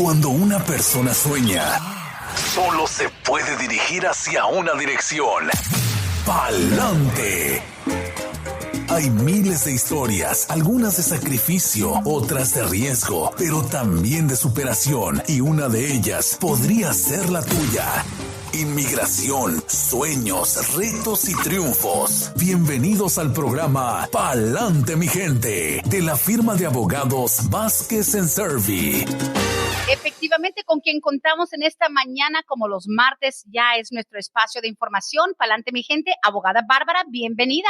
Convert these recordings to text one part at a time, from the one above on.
Cuando una persona sueña, solo se puede dirigir hacia una dirección: pa'lante. Hay miles de historias, algunas de sacrificio, otras de riesgo, pero también de superación, y una de ellas podría ser la tuya. Inmigración, sueños, retos y triunfos. Bienvenidos al programa Pa'lante, mi gente, de la firma de abogados Vázquez & Servi. Efectivamente, con quien contamos en esta mañana, como los martes, ya es nuestro espacio de información. Pa'lante, mi gente, abogada Bárbara, bienvenida.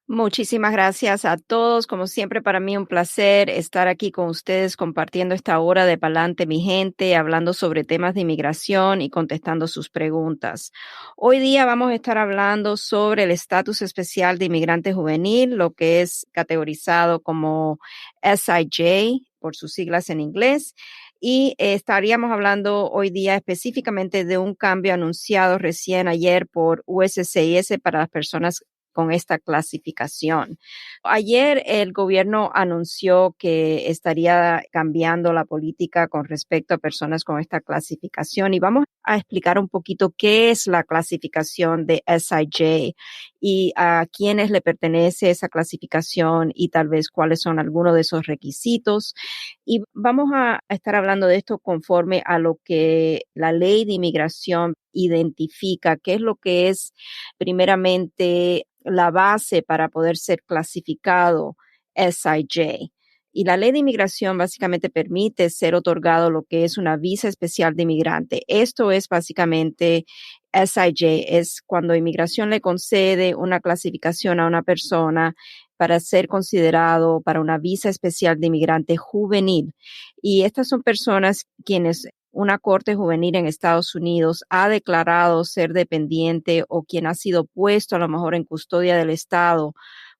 Muchísimas gracias a todos. Como siempre, para mí un placer estar aquí con ustedes compartiendo esta hora de Pa'lante, mi gente, hablando sobre temas de inmigración y contestando sus preguntas. Hoy día vamos a estar hablando sobre el estatus especial de inmigrante juvenil, lo que es categorizado como SIJ, por sus siglas en inglés. Y estaríamos hablando hoy día específicamente de un cambio anunciado recién ayer por USCIS para las personas con esta clasificación. Ayer el gobierno anunció que estaría cambiando la política con respecto a personas con esta clasificación, y vamos a explicar un poquito qué es la clasificación de SIJ y a quiénes le pertenece esa clasificación y tal vez cuáles son algunos de esos requisitos. Y vamos a estar hablando de esto conforme a lo que la ley de inmigración identifica, qué es lo que es primeramente la base para poder ser clasificado SIJ. Y la ley de inmigración básicamente permite ser otorgado lo que es una visa especial de inmigrante. Esto es básicamente SIJ, es cuando inmigración le concede una clasificación a una persona para ser considerado para una visa especial de inmigrante juvenil. Y estas son personas quienes una corte juvenil en Estados Unidos ha declarado ser dependiente o quien ha sido puesto a lo mejor en custodia del Estado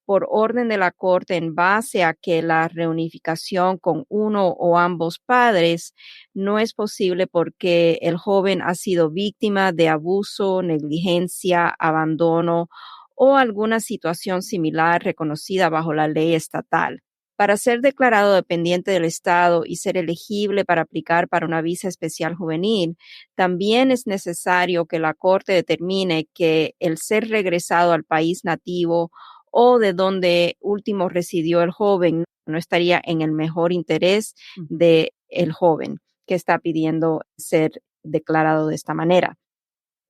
por orden de la corte en base a que la reunificación con uno o ambos padres no es posible porque el joven ha sido víctima de abuso, negligencia, abandono o alguna situación similar reconocida bajo la ley estatal. Para ser declarado dependiente del Estado y ser elegible para aplicar para una visa especial juvenil, también es necesario que la Corte determine que el ser regresado al país nativo o de donde último residió el joven no estaría en el mejor interés del joven que está pidiendo ser declarado de esta manera.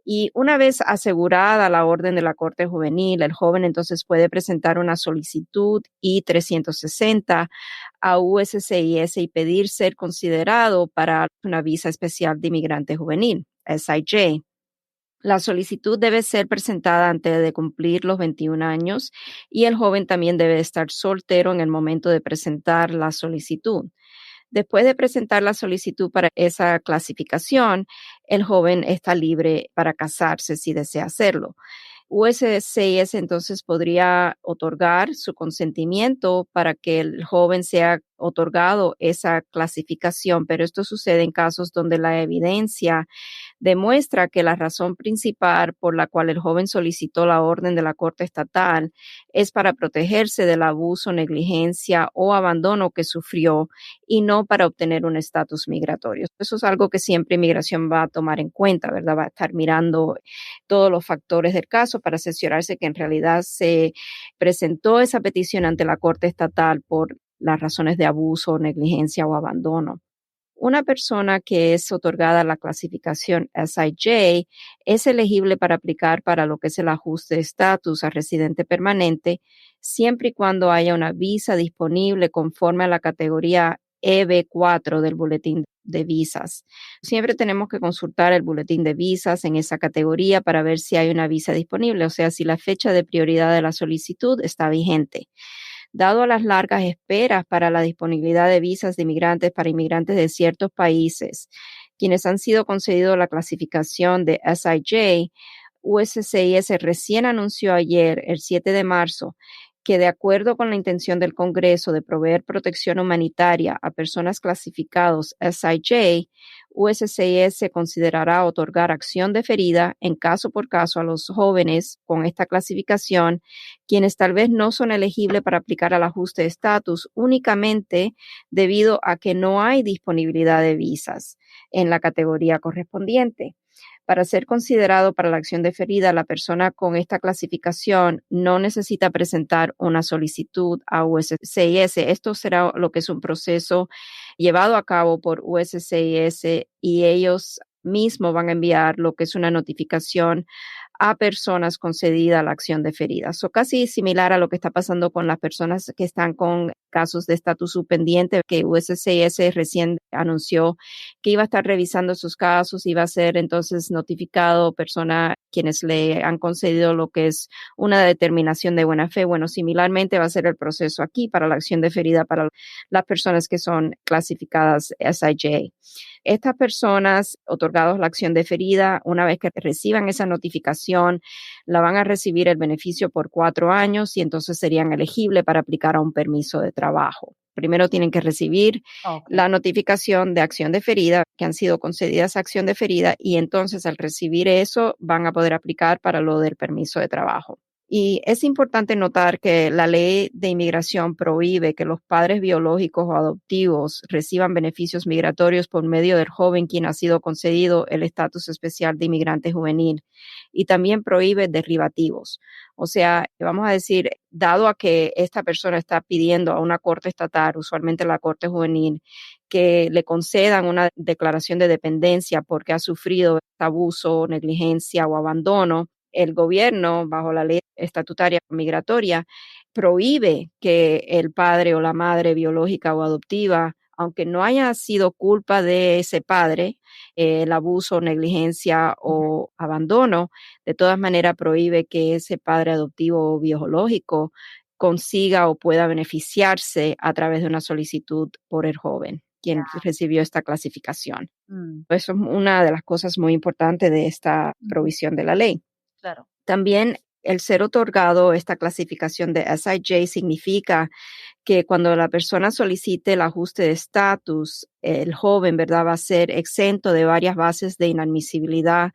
Y una vez asegurada la orden de la Corte Juvenil, el joven entonces puede presentar una solicitud I-360 a USCIS y pedir ser considerado para una visa especial de inmigrante juvenil, SIJ. La solicitud debe ser presentada antes de cumplir los 21 años y el joven también debe estar soltero en el momento de presentar la solicitud. Después de presentar la solicitud para esa clasificación, el joven está libre para casarse si desea hacerlo. USCIS entonces podría otorgar su consentimiento para que el joven sea otorgado esa clasificación, pero esto sucede en casos donde la evidencia demuestra que la razón principal por la cual el joven solicitó la orden de la Corte Estatal es para protegerse del abuso, negligencia o abandono que sufrió y no para obtener un estatus migratorio. Eso es algo que siempre inmigración va a tomar en cuenta, ¿verdad? Va a estar mirando todos los factores del caso para cerciorarse que en realidad se presentó esa petición ante la Corte Estatal por las razones de abuso, negligencia o abandono. Una persona que es otorgada la clasificación SIJ es elegible para aplicar para lo que es el ajuste de estatus a residente permanente, siempre y cuando haya una visa disponible conforme a la categoría EB4 del boletín de visas. Siempre tenemos que consultar el boletín de visas en esa categoría para ver si hay una visa disponible, o sea, si la fecha de prioridad de la solicitud está vigente. Dado a las largas esperas para la disponibilidad de visas de inmigrantes para inmigrantes de ciertos países, quienes han sido concedidos la clasificación de SIJ, USCIS recién anunció ayer, el 7 de marzo, que de acuerdo con la intención del Congreso de proveer protección humanitaria a personas clasificados SIJ, USCIS considerará otorgar acción deferida en caso por caso a los jóvenes con esta clasificación, quienes tal vez no son elegibles para aplicar al ajuste de estatus únicamente debido a que no hay disponibilidad de visas en la categoría correspondiente. Para ser considerado para la acción deferida, la persona con esta clasificación no necesita presentar una solicitud a USCIS. Esto será lo que es un proceso llevado a cabo por USCIS y ellos mismos van a enviar lo que es una notificación a personas concedida la acción deferida. So, casi similar a lo que está pasando con las personas que están con casos de estatus suspendiente, que USCIS recién anunció que iba a estar revisando sus casos, iba a ser entonces notificado personas quienes le han concedido lo que es una determinación de buena fe. Bueno, similarmente va a ser el proceso aquí para la acción deferida para las personas que son clasificadas SIJ. Estas personas otorgados la acción deferida, una vez que reciban esa notificación, la van a recibir el beneficio por 4 años y entonces serían elegibles para aplicar a un permiso de trabajo. Primero tienen que recibir la notificación de acción deferida, que han sido concedidas acción deferida, y entonces al recibir eso van a poder aplicar para lo del permiso de trabajo. Y es importante notar que la ley de inmigración prohíbe que los padres biológicos o adoptivos reciban beneficios migratorios por medio del joven quien ha sido concedido el estatus especial de inmigrante juvenil, y también prohíbe derivativos. O sea, vamos a decir, dado a que esta persona está pidiendo a una corte estatal, usualmente la corte juvenil, que le concedan una declaración de dependencia porque ha sufrido abuso, negligencia o abandono, el gobierno, bajo la ley estatutaria migratoria, prohíbe que el padre o la madre biológica o adoptiva, aunque no haya sido culpa de ese padre, el abuso, negligencia o abandono, de todas maneras prohíbe que ese padre adoptivo o biológico consiga o pueda beneficiarse a través de una solicitud por el joven quien recibió esta clasificación. Eso es una de las cosas muy importantes de esta provisión de la ley. Claro. También el ser otorgado esta clasificación de SIJ significa que cuando la persona solicite el ajuste de estatus, el joven, ¿verdad?, va a ser exento de varias bases de inadmisibilidad,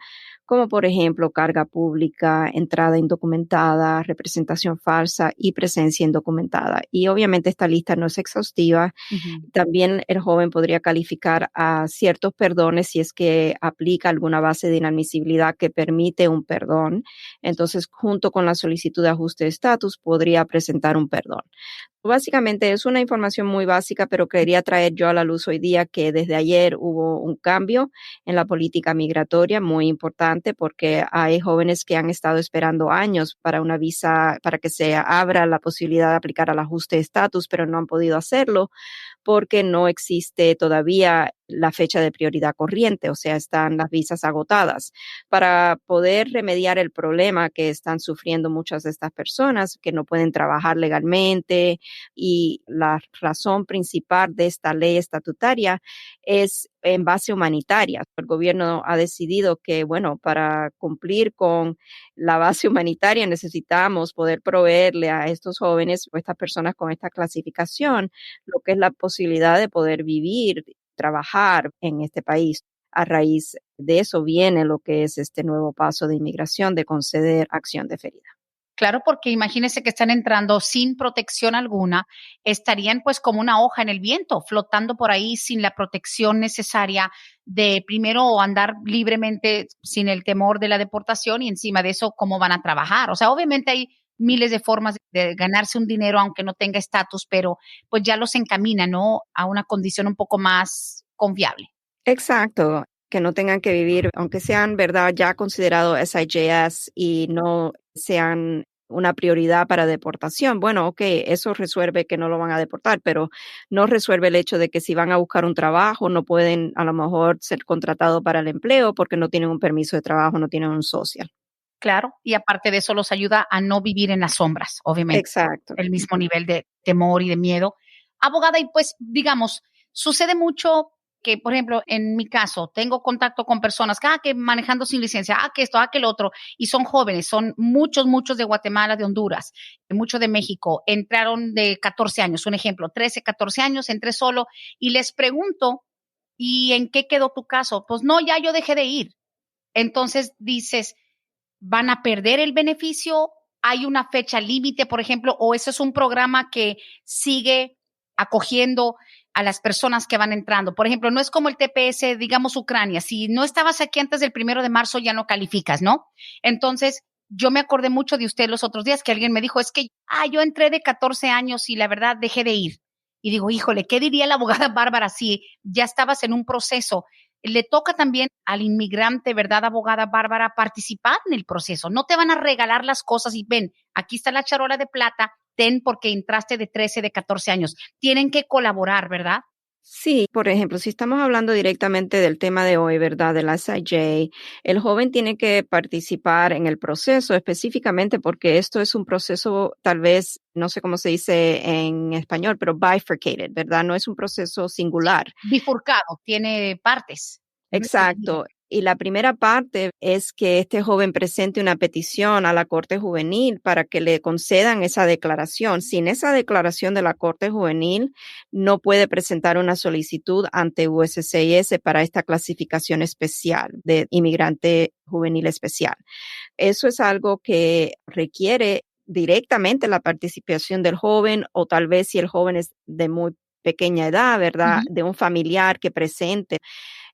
como por ejemplo carga pública, entrada indocumentada, representación falsa y presencia indocumentada. Y obviamente esta lista no es exhaustiva. También el joven podría calificar a ciertos perdones si es que aplica alguna base de inadmisibilidad que permite un perdón. Entonces, junto con la solicitud de ajuste de estatus, podría presentar un perdón. Básicamente es una información muy básica, pero quería traer yo a la luz hoy día que desde ayer hubo un cambio en la política migratoria muy importante porque hay jóvenes que han estado esperando años para una visa, para que se abra la posibilidad de aplicar al ajuste de estatus, pero no han podido hacerlo porque no existe todavía la fecha de prioridad corriente, o sea, están las visas agotadas. Para poder remediar el problema que están sufriendo muchas de estas personas que no pueden trabajar legalmente, y la razón principal de esta ley estatutaria es en base humanitaria. El gobierno ha decidido que, bueno, para cumplir con la base humanitaria necesitamos poder proveerle a estos jóvenes o estas personas con esta clasificación lo que es la posibilidad de poder vivir, trabajar en este país. A raíz de eso viene lo que es este nuevo paso de inmigración de conceder acción deferida. Claro, porque imagínense que están entrando sin protección alguna, estarían pues como una hoja en el viento, flotando por ahí sin la protección necesaria de primero andar libremente sin el temor de la deportación y encima de eso cómo van a trabajar. O sea, obviamente hay miles de formas de ganarse un dinero aunque no tenga estatus, pero pues ya los encamina, ¿no?, a una condición un poco más confiable. Exacto, que no tengan que vivir, aunque sean, ¿verdad?, ya considerados SIJS y no sean una prioridad para deportación. Bueno, ok, eso resuelve que no lo van a deportar, pero no resuelve el hecho de que si van a buscar un trabajo no pueden a lo mejor ser contratados para el empleo porque no tienen un permiso de trabajo, no tienen un social. Claro, y aparte de eso los ayuda a no vivir en las sombras, obviamente. Exacto. El mismo nivel de temor y de miedo. Abogada, y pues digamos, sucede mucho que, por ejemplo, en mi caso, tengo contacto con personas que manejando sin licencia, que esto, que lo otro, y son jóvenes, son muchos de Guatemala, de Honduras, muchos de México, entraron de 14 años, un ejemplo, 13, 14 años, entré solo, y les pregunto, ¿y en qué quedó tu caso? Pues no, ya yo dejé de ir. Entonces dices, ¿van a perder el beneficio? ¿Hay una fecha límite, por ejemplo, o eso es un programa que sigue acogiendo a las personas que van entrando? Por ejemplo, no es como el TPS, digamos, Ucrania. Si no estabas aquí antes del 1 de marzo, ya no calificas, ¿no? Entonces, yo me acordé mucho de usted los otros días que alguien me dijo, es que yo entré de 14 años y la verdad dejé de ir. Y digo, híjole, ¿qué diría la abogada Bárbara si ya estabas en un proceso? Le toca también al inmigrante, ¿verdad, abogada Bárbara, participar en el proceso? No te van a regalar las cosas y ven, aquí está la charola de plata, ten porque entraste de 13, de 14 años. Tienen que colaborar, ¿verdad? Sí, por ejemplo, si estamos hablando directamente del tema de hoy, ¿verdad? Del SIJ, el joven tiene que participar en el proceso específicamente porque esto es un proceso, tal vez, no sé cómo se dice en español, pero bifurcated, ¿verdad? No es un proceso Sí, singular. bifurcado, tiene partes. Exacto. Y la primera parte es que este joven presente una petición a la Corte Juvenil para que le concedan esa declaración. Sin esa declaración de la Corte Juvenil, no puede presentar una solicitud ante USCIS para esta clasificación especial de inmigrante juvenil especial. Eso es algo que requiere directamente la participación del joven o tal vez si el joven es de muy pequeña edad, ¿verdad? Ujú. De un familiar que presente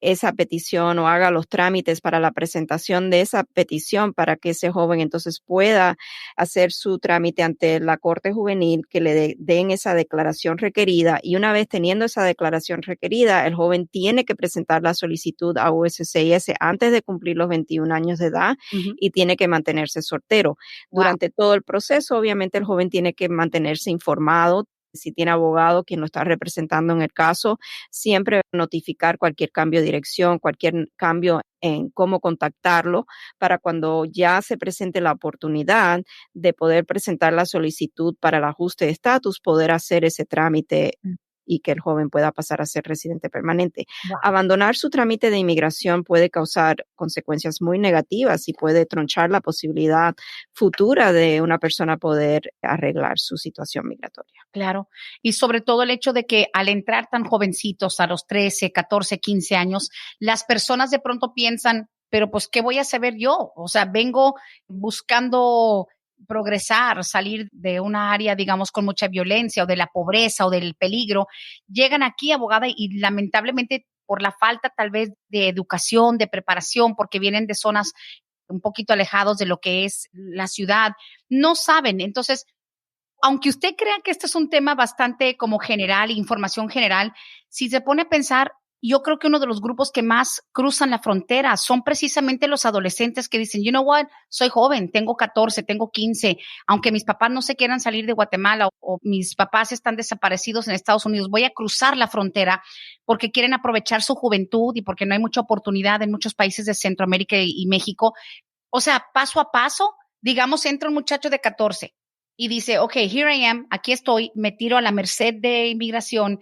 esa petición o haga los trámites para la presentación de esa petición para que ese joven entonces pueda hacer su trámite ante la Corte Juvenil, que le den esa declaración requerida y una vez teniendo esa declaración requerida, el joven tiene que presentar la solicitud a USCIS antes de cumplir los 21 años de edad Ujú. y tiene que mantenerse soltero. Wow. Durante todo el proceso, obviamente el joven tiene que mantenerse informado si tiene abogado quien lo está representando en el caso, siempre notificar cualquier cambio de dirección, cualquier cambio en cómo contactarlo para cuando ya se presente la oportunidad de poder presentar la solicitud para el ajuste de estatus, poder hacer ese trámite y que el joven pueda pasar a ser residente permanente. Wow. Abandonar su trámite de inmigración puede causar consecuencias muy negativas y puede tronchar la posibilidad futura de una persona poder arreglar su situación migratoria. Claro. Y sobre todo el hecho de que al entrar tan jovencitos a los 13, 14, 15 años, las personas de pronto piensan, pero pues, ¿qué voy a saber yo? O sea, vengo buscando progresar, salir de una área, digamos, con mucha violencia o de la pobreza o del peligro. Llegan aquí, abogada, y lamentablemente por la falta tal vez de educación, de preparación, porque vienen de zonas un poquito alejados de lo que es la ciudad, no saben. Entonces, aunque usted crea que este es un tema bastante como general, información general, si se pone a pensar, yo creo que uno de los grupos que más cruzan la frontera son precisamente los adolescentes que dicen, you know what, soy joven, tengo 14, tengo 15, aunque mis papás no se quieran salir de Guatemala o mis papás están desaparecidos en Estados Unidos, voy a cruzar la frontera porque quieren aprovechar su juventud y porque no hay mucha oportunidad en muchos países de Centroamérica y México. O sea, paso a paso, digamos, entra un muchacho de 14 y dice, ok, here I am, aquí estoy, me tiro a la merced de inmigración.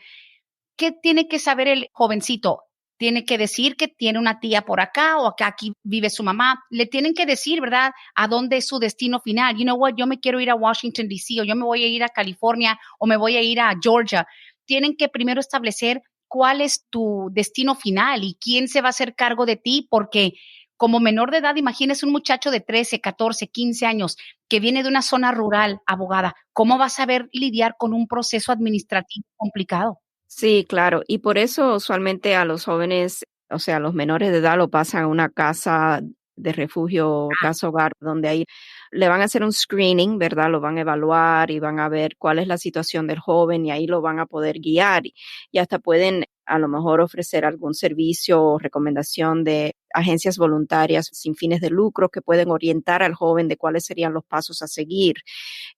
¿Qué tiene que saber el jovencito? Tiene que decir que tiene una tía por acá o que aquí vive su mamá. Le tienen que decir, ¿verdad? A dónde es su destino final. You know what? Yo me quiero ir a Washington, D.C. o yo me voy a ir a California o me voy a ir a Georgia. Tienen que primero establecer cuál es tu destino final y quién se va a hacer cargo de ti porque como menor de edad, imagínese un muchacho de 13, 14, 15 años que viene de una zona rural, abogada. ¿Cómo va a saber lidiar con un proceso administrativo complicado? Sí, claro. Y por eso usualmente a los jóvenes, o sea, a los menores de edad lo pasan a una casa de refugio, casa hogar, donde ahí le van a hacer un screening, ¿verdad? Lo van a evaluar y van a ver cuál es la situación del joven y ahí lo van a poder guiar y hasta pueden a lo mejor ofrecer algún servicio o recomendación de agencias voluntarias sin fines de lucro que pueden orientar al joven de cuáles serían los pasos a seguir.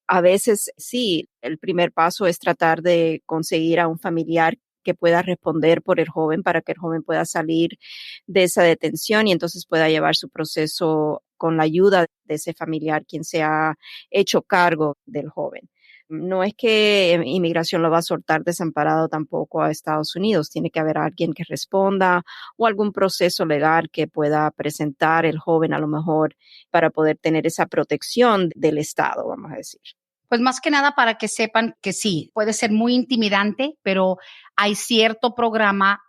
A veces sí, el primer paso es tratar de conseguir a un familiar que pueda responder por el joven para que el joven pueda salir de esa detención y entonces pueda llevar su proceso con la ayuda de ese familiar quien se ha hecho cargo del joven. No es que inmigración lo va a soltar desamparado tampoco a Estados Unidos. Tiene que haber alguien que responda o algún proceso legal que pueda presentar el joven a lo mejor para poder tener esa protección del Estado, vamos a decir. Pues más que nada para que sepan que sí, puede ser muy intimidante, pero hay cierto programa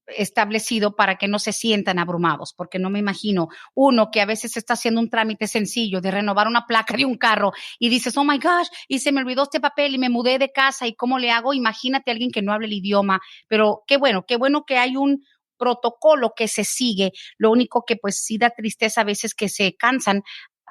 establecido para que no se sientan abrumados, porque no me imagino uno que a veces está haciendo un trámite sencillo de renovar una placa de un carro y dices, oh my gosh, y se me olvidó este papel y me mudé de casa y cómo le hago. Imagínate a alguien que no hable el idioma, pero qué bueno que hay un protocolo que se sigue. Lo único que pues sí da tristeza a veces que se cansan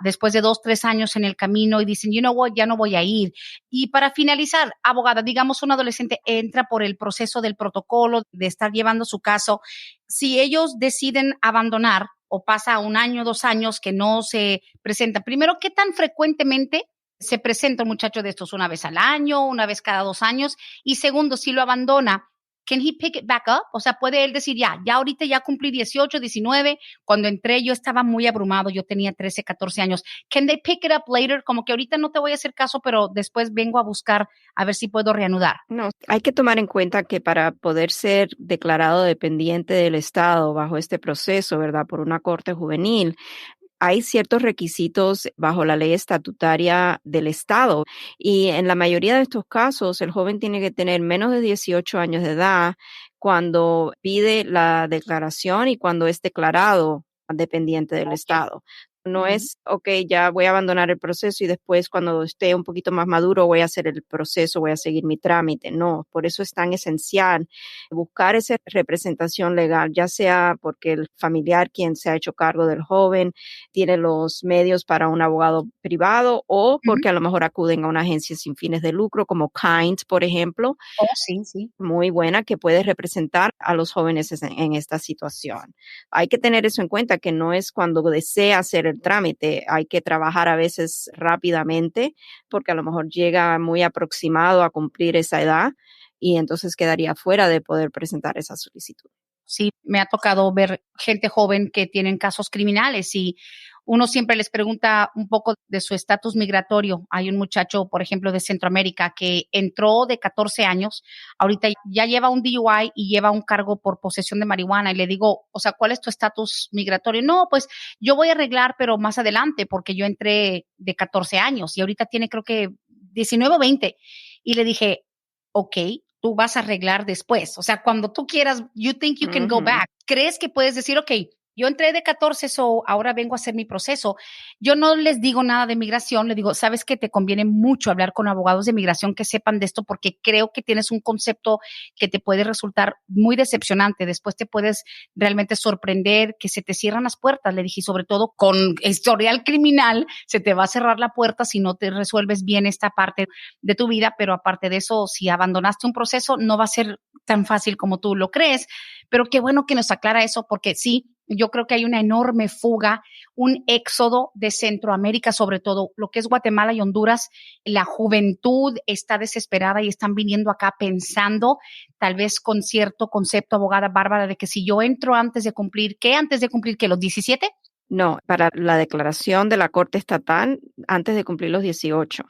después de 2, 3 años en el camino y dicen, you know what, ya no voy a ir. Y para finalizar, abogada, digamos un adolescente entra por el proceso del protocolo de estar llevando su caso. Si ellos deciden abandonar o pasa 1 año, 2 años que no se presenta, primero, ¿qué tan frecuentemente se presenta un muchacho de estos? ¿Una vez al año, una vez cada 2 años? Y segundo, si lo abandona, can he pick it back up? O sea, puede él decir, ya ahorita ya cumplí 18, 19. Cuando entré yo estaba muy abrumado, yo tenía 13, 14 años. Can they pick it up later? Como que ahorita no te voy a hacer caso, pero después vengo a buscar a ver si puedo reanudar. No, hay que tomar en cuenta que para poder ser declarado dependiente del Estado bajo este proceso, ¿verdad? Por una corte juvenil, hay ciertos requisitos bajo la ley estatutaria del Estado y en la mayoría de estos casos el joven tiene que tener menos de 18 años de edad cuando pide la declaración y cuando es declarado dependiente del Estado. No es, ya voy a abandonar el proceso y después cuando esté un poquito más maduro voy a hacer el proceso, voy a seguir mi trámite. No, por eso es tan esencial buscar esa representación legal, ya sea porque el familiar quien se ha hecho cargo del joven tiene los medios para un abogado privado o porque a lo mejor acuden a una agencia sin fines de lucro como Kind, por ejemplo. Oh, sí, sí. Muy buena que puede representar a los jóvenes en esta situación. Hay que tener eso en cuenta, que no es cuando desea hacer el trámite, hay que trabajar a veces rápidamente porque a lo mejor llega muy aproximado a cumplir esa edad y entonces quedaría fuera de poder presentar esa solicitud. Sí, me ha tocado ver gente joven que tienen casos criminales y uno siempre les pregunta un poco de su estatus migratorio. Hay un muchacho, por ejemplo, de Centroamérica que entró de 14 años, ahorita ya lleva un DUI y lleva un cargo por posesión de marihuana y le digo, o sea, ¿cuál es tu estatus migratorio? No, pues yo voy a arreglar, pero más adelante porque yo entré de 14 años y ahorita tiene creo que 19 o 20. Y le dije, ok, tú vas a arreglar después. O sea, cuando tú quieras, you think you can go back. ¿Crees que puedes decir, ok, yo entré de 14, so ahora vengo a hacer mi proceso? Yo no les digo nada de migración, le digo, sabes que te conviene mucho hablar con abogados de migración que sepan de esto porque creo que tienes un concepto que te puede resultar muy decepcionante. Después te puedes realmente sorprender que se te cierran las puertas. Le dije, sobre todo con historial criminal, se te va a cerrar la puerta si no te resuelves bien esta parte de tu vida, pero aparte de eso, si abandonaste un proceso, no va a ser tan fácil como tú lo crees. Pero qué bueno que nos aclara eso porque sí, yo creo que hay una enorme fuga, un éxodo de Centroamérica, sobre todo lo que es Guatemala y Honduras. La juventud está desesperada y están viniendo acá pensando, tal vez con cierto concepto, abogada Bárbara, de que si yo entro antes de cumplir, ¿qué? Antes de cumplir, ¿qué? ¿Los 17? No, para la declaración de la Corte Estatal antes de cumplir los 18.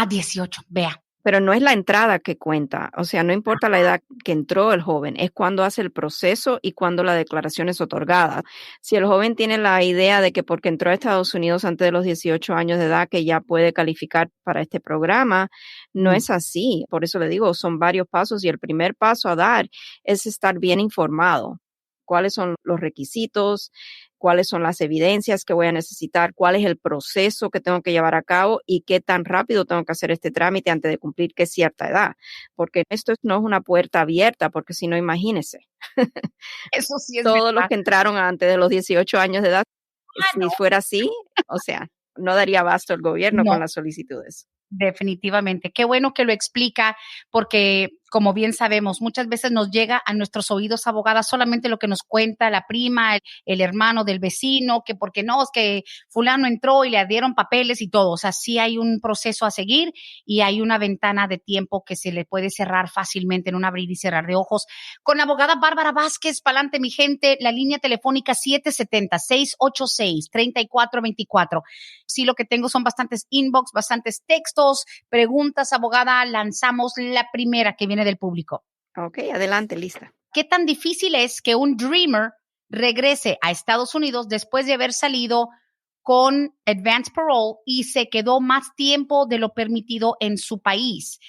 18, vea. Pero no es la entrada que cuenta, o sea, no importa la edad que entró el joven, es cuando hace el proceso y cuando la declaración es otorgada. Si el joven tiene la idea de que porque entró a Estados Unidos antes de los 18 años de edad que ya puede calificar para este programa, no es así. Por eso le digo, son varios pasos y el primer paso a dar es estar bien informado. ¿Cuáles son los requisitos? ¿Cuáles son las evidencias que voy a necesitar? ¿Cuál es el proceso que tengo que llevar a cabo? ¿Y qué tan rápido tengo que hacer este trámite antes de cumplir qué cierta edad? Porque esto no es una puerta abierta, porque si no, imagínese. Eso sí es Todos verdad. los que entraron antes de los 18 años de edad, si No. fuera así, o sea, no daría abasto el gobierno No. con las solicitudes. Definitivamente. Qué bueno que lo explica, porque como bien sabemos, muchas veces nos llega a nuestros oídos, abogada, solamente lo que nos cuenta la prima, el hermano del vecino, que porque no, es que fulano entró y le dieron papeles y todo. O sea, sí hay un proceso a seguir y hay una ventana de tiempo que se le puede cerrar fácilmente en un abrir y cerrar de ojos. Con la abogada Bárbara Vázquez, pa'lante mi gente, la línea telefónica 770-686-3424. Sí, lo que tengo son bastantes inbox, bastantes textos, preguntas, abogada. Lanzamos la primera que viene del público. Ok, adelante, lista. ¿Qué tan difícil es que un dreamer regrese a Estados Unidos después de haber salido con advance parole y se quedó más tiempo de lo permitido en su país?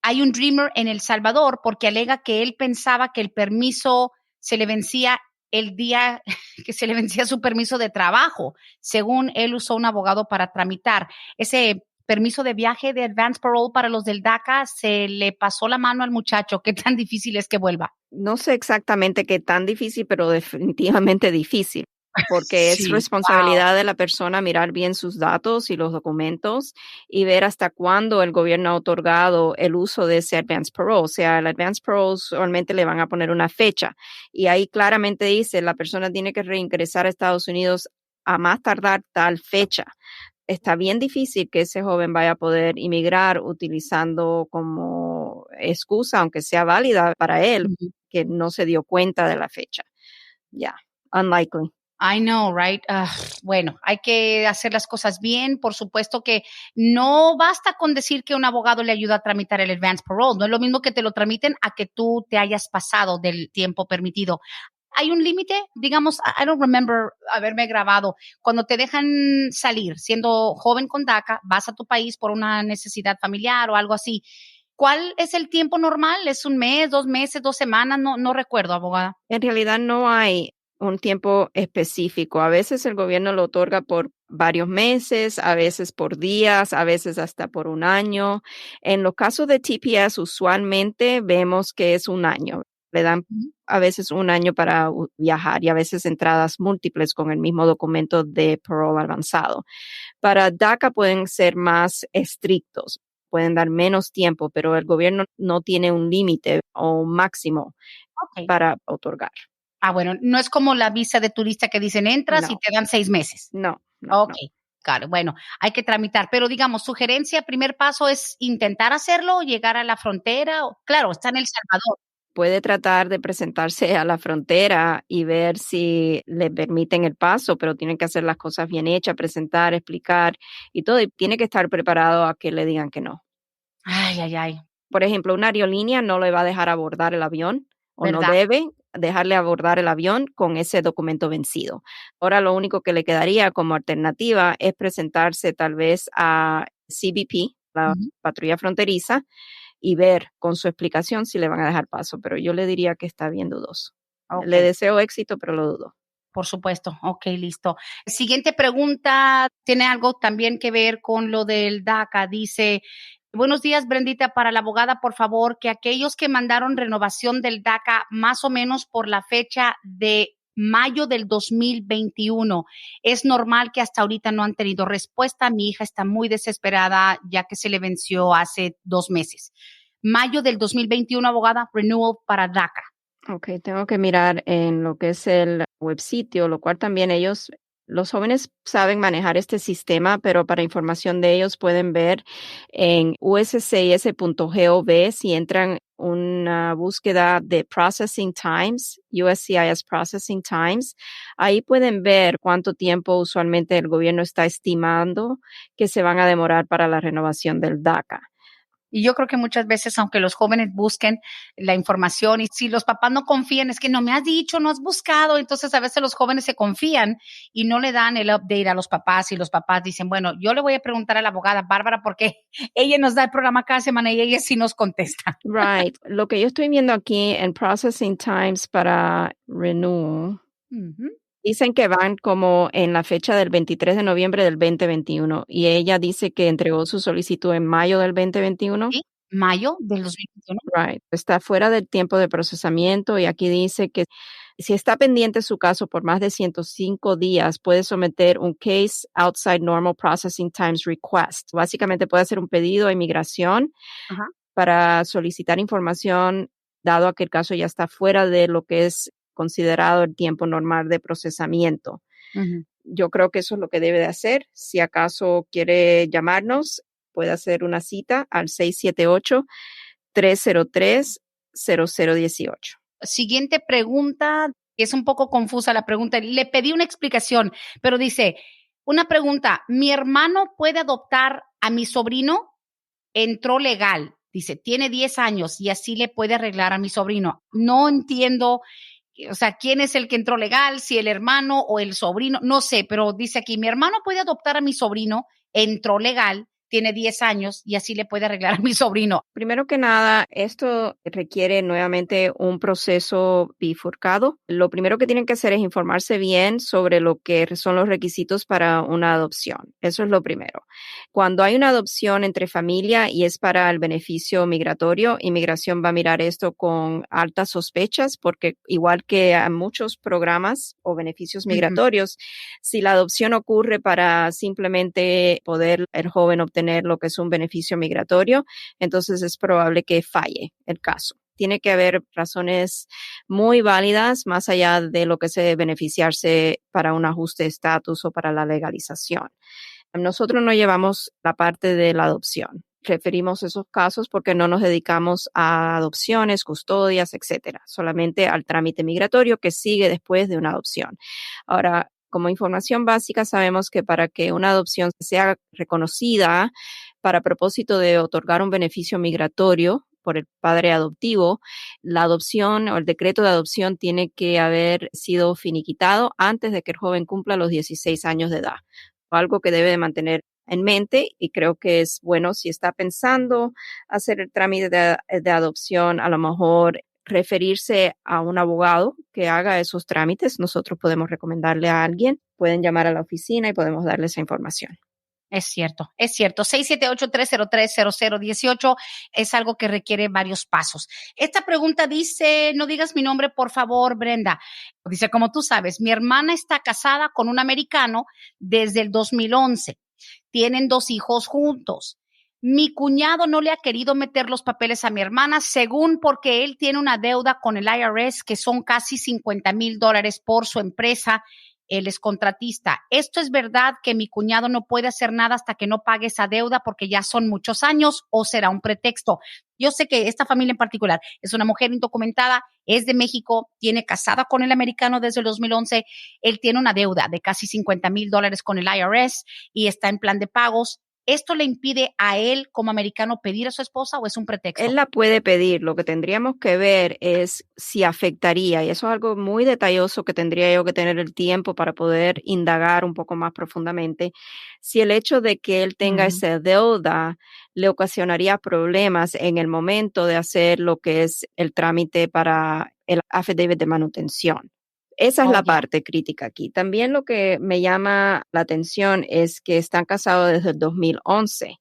Hay un dreamer en El Salvador porque alega que él pensaba que el permiso se le vencía el día que se le vencía su permiso de trabajo. Según él, usó un abogado para tramitar ese permiso de viaje de advance parole para los del DACA. Se le pasó la mano al muchacho. ¿Qué tan difícil es que vuelva? No sé exactamente qué tan difícil, pero definitivamente difícil, porque es Sí, wow. responsabilidad de la persona mirar bien sus datos y los documentos y ver hasta cuándo el gobierno ha otorgado el uso de ese advance parole. O sea, el advance parole usualmente le van a poner una fecha y ahí claramente dice la persona tiene que reingresar a Estados Unidos a más tardar tal fecha. Está bien difícil que ese joven vaya a poder inmigrar utilizando como excusa, aunque sea válida para él, que no se dio cuenta de la fecha. Ya, unlikely. I know, right? Bueno, hay que hacer las cosas bien. Por supuesto que no basta con decir que un abogado le ayuda a tramitar el advance parole. No es lo mismo que te lo tramiten a que tú te hayas pasado del tiempo permitido. Hay un límite, digamos, I don't remember haberme grabado. Cuando te dejan salir siendo joven con DACA, vas a tu país por una necesidad familiar o algo así. ¿Cuál es el tiempo normal? ¿Es un mes, 2 meses, 2 semanas? No recuerdo, abogada. En realidad no hay un tiempo específico. A veces el gobierno lo otorga por varios meses, a veces por días, a veces hasta por un año. En los casos de TPS, usualmente vemos que es un año. Le dan a veces un año para viajar y a veces entradas múltiples con el mismo documento de parole avanzado. Para DACA pueden ser más estrictos, pueden dar menos tiempo, pero el gobierno no tiene un límite o un máximo Ok. para otorgar. Bueno, no es como la visa de turista que dicen entras y No, te dan 6 meses. no, no, Ok, no. claro, bueno, hay que tramitar, pero digamos, sugerencia, primer paso es intentar hacerlo, llegar a la frontera. Claro, está en El Salvador. Puede tratar de presentarse a la frontera y ver si le permiten el paso, pero tiene que hacer las cosas bien hechas, presentar, explicar y todo. Y tiene que estar preparado a que le digan que no. Ay, ay, ay, Por ejemplo, una aerolínea no le va a dejar abordar el avión o no ¿verdad? debe dejarle abordar el avión con ese documento vencido. Ahora lo único que le quedaría como alternativa es presentarse tal vez a CBP, la Ujú. patrulla fronteriza, y ver con su explicación si le van a dejar paso, pero yo le diría que está bien dudoso. Ok, Le deseo éxito, pero lo dudo. por supuesto. Ok, listo. Siguiente pregunta, tiene algo también que ver con lo del DACA. Dice, buenos días, Brendita, para la abogada, por favor, que aquellos que mandaron renovación del DACA más o menos por la fecha de mayo del 2021, es normal que hasta ahorita no han tenido respuesta. Mi hija está muy desesperada ya que se le venció hace 2 meses. Mayo del 2021, abogada, renewal para DACA. Ok, tengo que mirar en lo que es el web sitio, lo cual también ellos, los jóvenes saben manejar este sistema, pero para información de ellos pueden ver en uscis.gov si entran una búsqueda de Processing Times, USCIS Processing Times. Ahí pueden ver cuánto tiempo usualmente el gobierno está estimando que se van a demorar para la renovación del DACA. Y yo creo que muchas veces, aunque los jóvenes busquen la información y si los papás no confían, es que no me has dicho, no has buscado, entonces a veces los jóvenes se confían y no le dan el update a los papás y los papás dicen, bueno, yo le voy a preguntar a la abogada Bárbara porque ella nos da el programa cada semana y ella sí nos contesta. Right. Lo que yo estoy viendo aquí en Processing Times para Renewal, Ujú. dicen que van como en la fecha del 23 de noviembre del 2021 y ella dice que entregó su solicitud en mayo del 2021. ¿Sí? Mayo del 2021. Right. Está fuera del tiempo de procesamiento y aquí dice que si está pendiente su caso por más de 105 días, puede someter un Case Outside Normal Processing Times Request. Básicamente puede hacer un pedido a inmigración Ajá. para solicitar información, dado a que el caso ya está fuera de lo que es considerado el tiempo normal de procesamiento. Ujú. Yo creo que eso es lo que debe de hacer. Si acaso quiere llamarnos, puede hacer una cita al 678-303-0018. Siguiente pregunta, que es un poco confusa la pregunta. Le pedí una explicación, pero dice, una pregunta, ¿mi hermano puede adoptar a mi sobrino? Entró legal, dice, tiene 10 años y así le puede arreglar a mi sobrino. No entiendo, o sea, quién es el que entró legal, si el hermano o el sobrino, no sé, pero dice aquí, mi hermano puede adoptar a mi sobrino, entró legal, tiene 10 años y así le puede arreglar a mi sobrino. Primero que nada, esto requiere nuevamente un proceso bifurcado. Lo primero que tienen que hacer es informarse bien sobre lo que son los requisitos para una adopción. Eso es lo primero. Cuando hay una adopción entre familia y es para el beneficio migratorio, inmigración va a mirar esto con altas sospechas porque igual que a muchos programas o beneficios migratorios, si la adopción ocurre para simplemente poder el joven obtener lo que es un beneficio migratorio, entonces es probable que falle el caso. Tiene que haber razones muy válidas más allá de lo que es beneficiarse para un ajuste de estatus o para la legalización. Nosotros no llevamos la parte de la adopción. Referimos esos casos porque no nos dedicamos a adopciones, custodias, etcétera, solamente al trámite migratorio que sigue después de una adopción. Ahora, como información básica, sabemos que para que una adopción sea reconocida para propósito de otorgar un beneficio migratorio por el padre adoptivo, la adopción o el decreto de adopción tiene que haber sido finiquitado antes de que el joven cumpla los 16 años de edad. Algo que debe de mantener en mente y creo que es bueno si está pensando hacer el trámite de adopción, a lo mejor referirse a un abogado que haga esos trámites. Nosotros podemos recomendarle a alguien, pueden llamar a la oficina y podemos darle esa información. Es cierto, es cierto. 678-303-0018 es algo que requiere varios pasos. Esta pregunta dice, no digas mi nombre, por favor, Brenda. Dice, como tú sabes, mi hermana está casada con un americano desde el 2011. Tienen 2 hijos juntos. Mi cuñado no le ha querido meter los papeles a mi hermana, según porque él tiene una deuda con el IRS que son casi $50,000 por su empresa. Él es contratista. ¿Esto es verdad que mi cuñado no puede hacer nada hasta que no pague esa deuda porque ya son muchos años o será un pretexto? Yo sé que esta familia en particular es una mujer indocumentada, es de México, tiene casada con el americano desde el 2011. Él tiene una deuda de casi $50,000 con el IRS y está en plan de pagos. ¿Esto le impide a él como americano pedir a su esposa o es un pretexto? Él la puede pedir. Lo que tendríamos que ver es si afectaría, y eso es algo muy detalloso que tendría yo que tener el tiempo para poder indagar un poco más profundamente, si el hecho de que él tenga esa deuda le ocasionaría problemas en el momento de hacer lo que es el trámite para el affidavit de manutención. Esa es la parte crítica aquí. También lo que me llama la atención es que están casados desde el 2011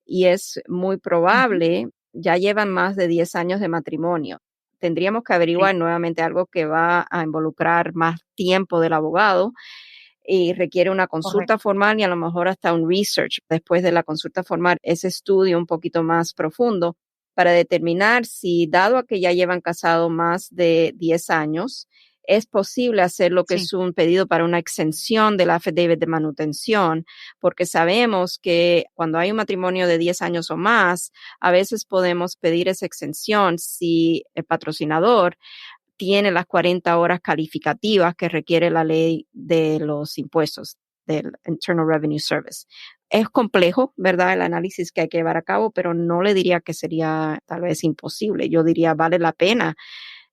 y es muy probable, ya llevan más de 10 años de matrimonio. Tendríamos que averiguar nuevamente algo que va a involucrar más tiempo del abogado y requiere una consulta formal y a lo mejor hasta un research después de la consulta formal, ese estudio un poquito más profundo para determinar si, dado a que ya llevan casados más de 10 años, es posible hacer lo que es un pedido para una exención del affidavit de manutención, porque sabemos que cuando hay un matrimonio de 10 años o más, a veces podemos pedir esa exención si el patrocinador tiene las 40 horas calificativas que requiere la ley de los impuestos del Internal Revenue Service. Es complejo, ¿verdad? El análisis que hay que llevar a cabo, pero no le diría que sería tal vez imposible. Yo diría vale la pena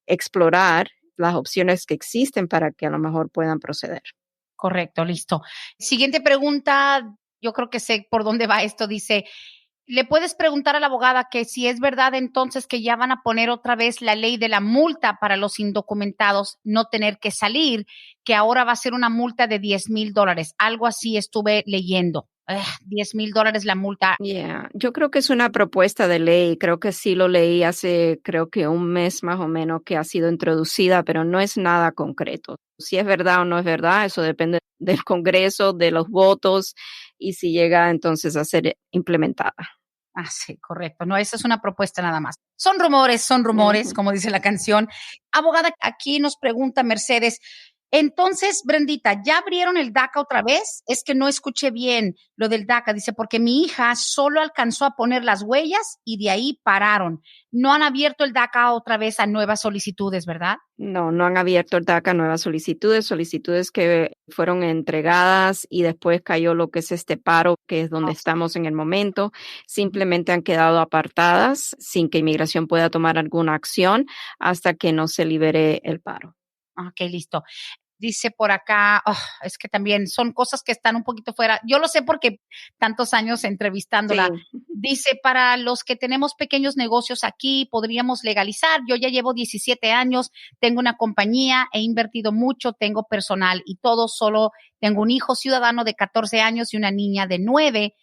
explorar las opciones que existen para que a lo mejor puedan proceder. Correcto, listo. Siguiente pregunta, yo creo que sé por dónde va esto. Dice, ¿le puedes preguntar a la abogada que si es verdad entonces que ya van a poner otra vez la ley de la multa para los indocumentados no tener que salir, que ahora va a ser una multa de $10,000? Algo así estuve leyendo. $10,000 la multa. Yo creo que es una propuesta de ley. Creo que sí lo leí hace, creo que un mes más o menos que ha sido introducida, pero no es nada concreto. Si es verdad o no es verdad, eso depende del Congreso, de los votos y si llega entonces a ser implementada. Sí, correcto. No, esa es una propuesta nada más. Son rumores, Ujú. como dice la canción. Abogada, aquí nos pregunta Mercedes. Entonces, Brendita, ¿ya abrieron el DACA otra vez? Es que no escuché bien lo del DACA. Dice, porque mi hija solo alcanzó a poner las huellas y de ahí pararon. No han abierto el DACA otra vez a nuevas solicitudes, ¿verdad? No, no han abierto el DACA a nuevas solicitudes que fueron entregadas y después cayó lo que es este paro, que es donde estamos en el momento. Simplemente han quedado apartadas sin que inmigración pueda tomar alguna acción hasta que no se libere el paro. Ok, listo. Dice por acá, es que también son cosas que están un poquito fuera. Yo lo sé porque tantos años Sí, entrevistándola. Dice, para los que tenemos pequeños negocios aquí, podríamos legalizar. Yo ya llevo 17 años, tengo una compañía, he invertido mucho, tengo personal y todo, solo tengo un hijo ciudadano de 14 años y una niña de 9.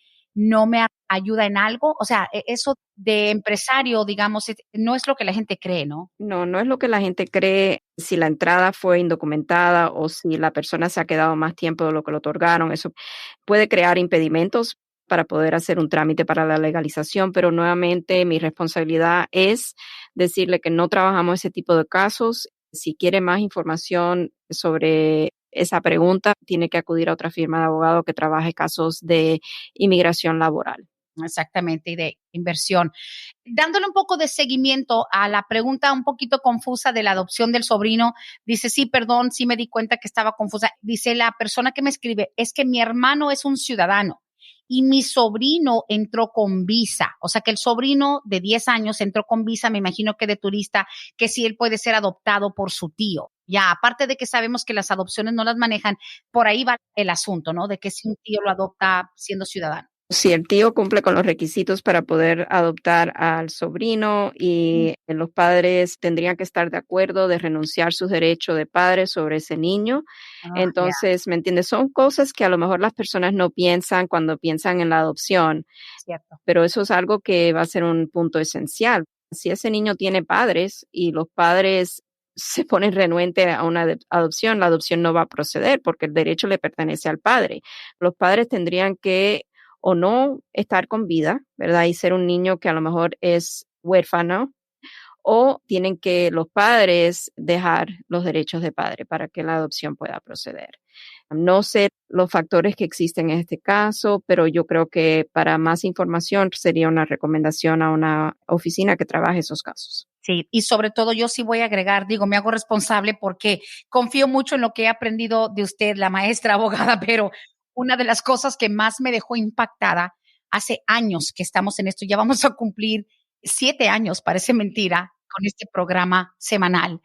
¿No me ayuda en algo? O sea, eso de empresario, digamos, no es lo que la gente cree, ¿no? no, no es lo que la gente cree. Si la entrada fue indocumentada o si la persona se ha quedado más tiempo de lo que le otorgaron, eso puede crear impedimentos para poder hacer un trámite para la legalización, pero nuevamente mi responsabilidad es decirle que no trabajamos ese tipo de casos. Si quiere más información sobre esa pregunta, tiene que acudir a otra firma de abogado que trabaje casos de inmigración laboral. Exactamente, y de inversión. Dándole un poco de seguimiento a la pregunta un poquito confusa de la adopción del sobrino, dice, sí, perdón, sí me di cuenta que estaba confusa. Dice la persona que me escribe, es que mi hermano es un ciudadano y mi sobrino entró con visa. O sea que el sobrino de 10 años entró con visa, me imagino que de turista, que sí él puede ser adoptado por su tío. Ya, aparte de que sabemos que las adopciones no las manejan, por ahí va el asunto, ¿no? De que si un tío lo adopta siendo ciudadano. Si el tío cumple con los requisitos para poder adoptar al sobrino y los padres tendrían que estar de acuerdo de renunciar sus derechos de padre sobre ese niño. Ya, Entonces, ¿me entiendes? Son cosas que a lo mejor las personas no piensan cuando piensan en la adopción, cierto. pero eso es algo que va a ser un punto esencial. Si ese niño tiene padres y los padres se ponen renuentes a una adopción, la adopción no va a proceder porque el derecho le pertenece al padre. Los padres tendrían que o no estar con vida, ¿verdad? Y ser un niño que a lo mejor es huérfano, o tienen que los padres dejar los derechos de padre para que la adopción pueda proceder. No sé los factores que existen en este caso, pero yo creo que para más información sería una recomendación a una oficina que trabaje esos casos. Sí, y sobre todo yo sí voy a agregar, digo, me hago responsable porque confío mucho en lo que he aprendido de usted, la maestra abogada, pero una de las cosas que más me dejó impactada hace años que estamos en esto, ya vamos a cumplir 7 años, parece mentira, con este programa semanal,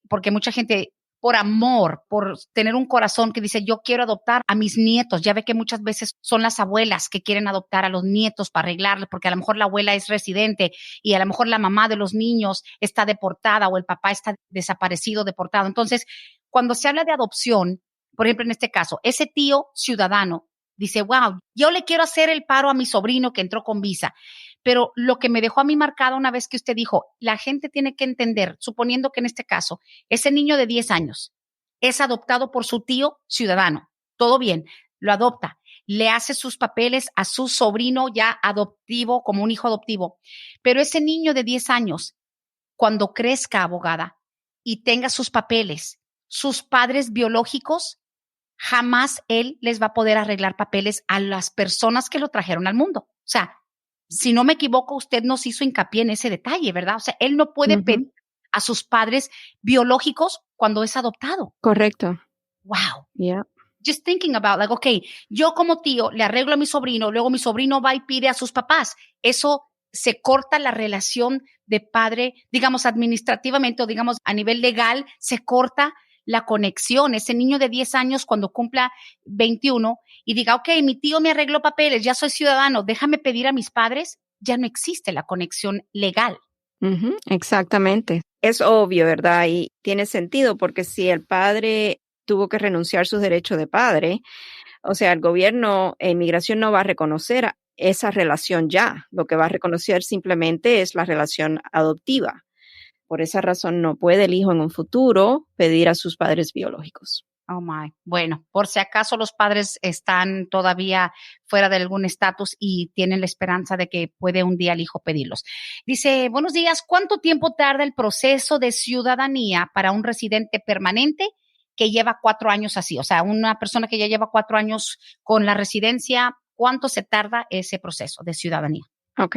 porque mucha gente, por amor, por tener un corazón que dice, yo quiero adoptar a mis nietos. Ya ve que muchas veces son las abuelas que quieren adoptar a los nietos para arreglarles, porque a lo mejor la abuela es residente y a lo mejor la mamá de los niños está deportada o el papá está desaparecido, deportado. Entonces, cuando se habla de adopción, por ejemplo, en este caso, ese tío ciudadano dice, wow, yo le quiero hacer el paro a mi sobrino que entró con visa. Pero lo que me dejó a mí marcado una vez que usted dijo, la gente tiene que entender, suponiendo que en este caso, ese niño de 10 años es adoptado por su tío ciudadano, todo bien, lo adopta, le hace sus papeles a su sobrino ya adoptivo, como un hijo adoptivo, pero ese niño de 10 años, cuando crezca abogada y tenga sus papeles, sus padres biológicos, jamás él les va a poder arreglar papeles a las personas que lo trajeron al mundo. O sea, si no me equivoco, usted nos hizo hincapié en ese detalle, ¿verdad? O sea, él no puede Ujú. pedir a sus padres biológicos cuando es adoptado. Correcto. Wow. Yeah. Just thinking about, like, okay, yo como tío le arreglo a mi sobrino, luego mi sobrino va y pide a sus papás. Eso se corta la relación de padre, digamos, administrativamente o digamos a nivel legal, se corta la conexión. Ese niño de 10 años cuando cumpla 21 y diga, ok, mi tío me arregló papeles, ya soy ciudadano, déjame pedir a mis padres, ya no existe la conexión legal. Ujú, exactamente. Es obvio, ¿verdad? Y tiene sentido porque si el padre tuvo que renunciar a sus derechos de padre, o sea, el gobierno e inmigración no va a reconocer esa relación ya. Lo que va a reconocer simplemente es la relación adoptiva. Por esa razón no puede el hijo en un futuro pedir a sus padres biológicos. Oh my. Bueno, por si acaso los padres están todavía fuera de algún estatus y tienen la esperanza de que puede un día el hijo pedirlos. Dice, buenos días, ¿cuánto tiempo tarda el proceso de ciudadanía para un residente permanente que lleva 4 años así? O sea, una persona que ya lleva 4 años con la residencia, ¿cuánto se tarda ese proceso de ciudadanía? Ok.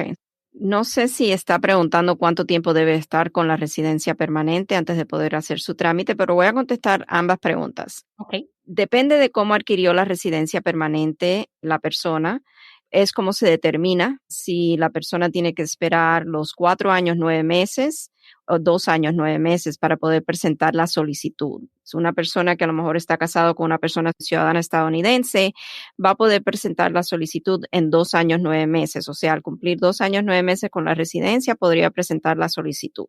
No sé si está preguntando cuánto tiempo debe estar con la residencia permanente antes de poder hacer su trámite, pero voy a contestar ambas preguntas. Ok. Depende de cómo adquirió la residencia permanente la persona. Es como se determina si la persona tiene que esperar los 4 años, 9 meses o 2 años, 9 meses para poder presentar la solicitud. Es una persona que a lo mejor está casado con una persona ciudadana estadounidense, va a poder presentar la solicitud en 2 años, 9 meses. O sea, al cumplir 2 años, 9 meses con la residencia, podría presentar la solicitud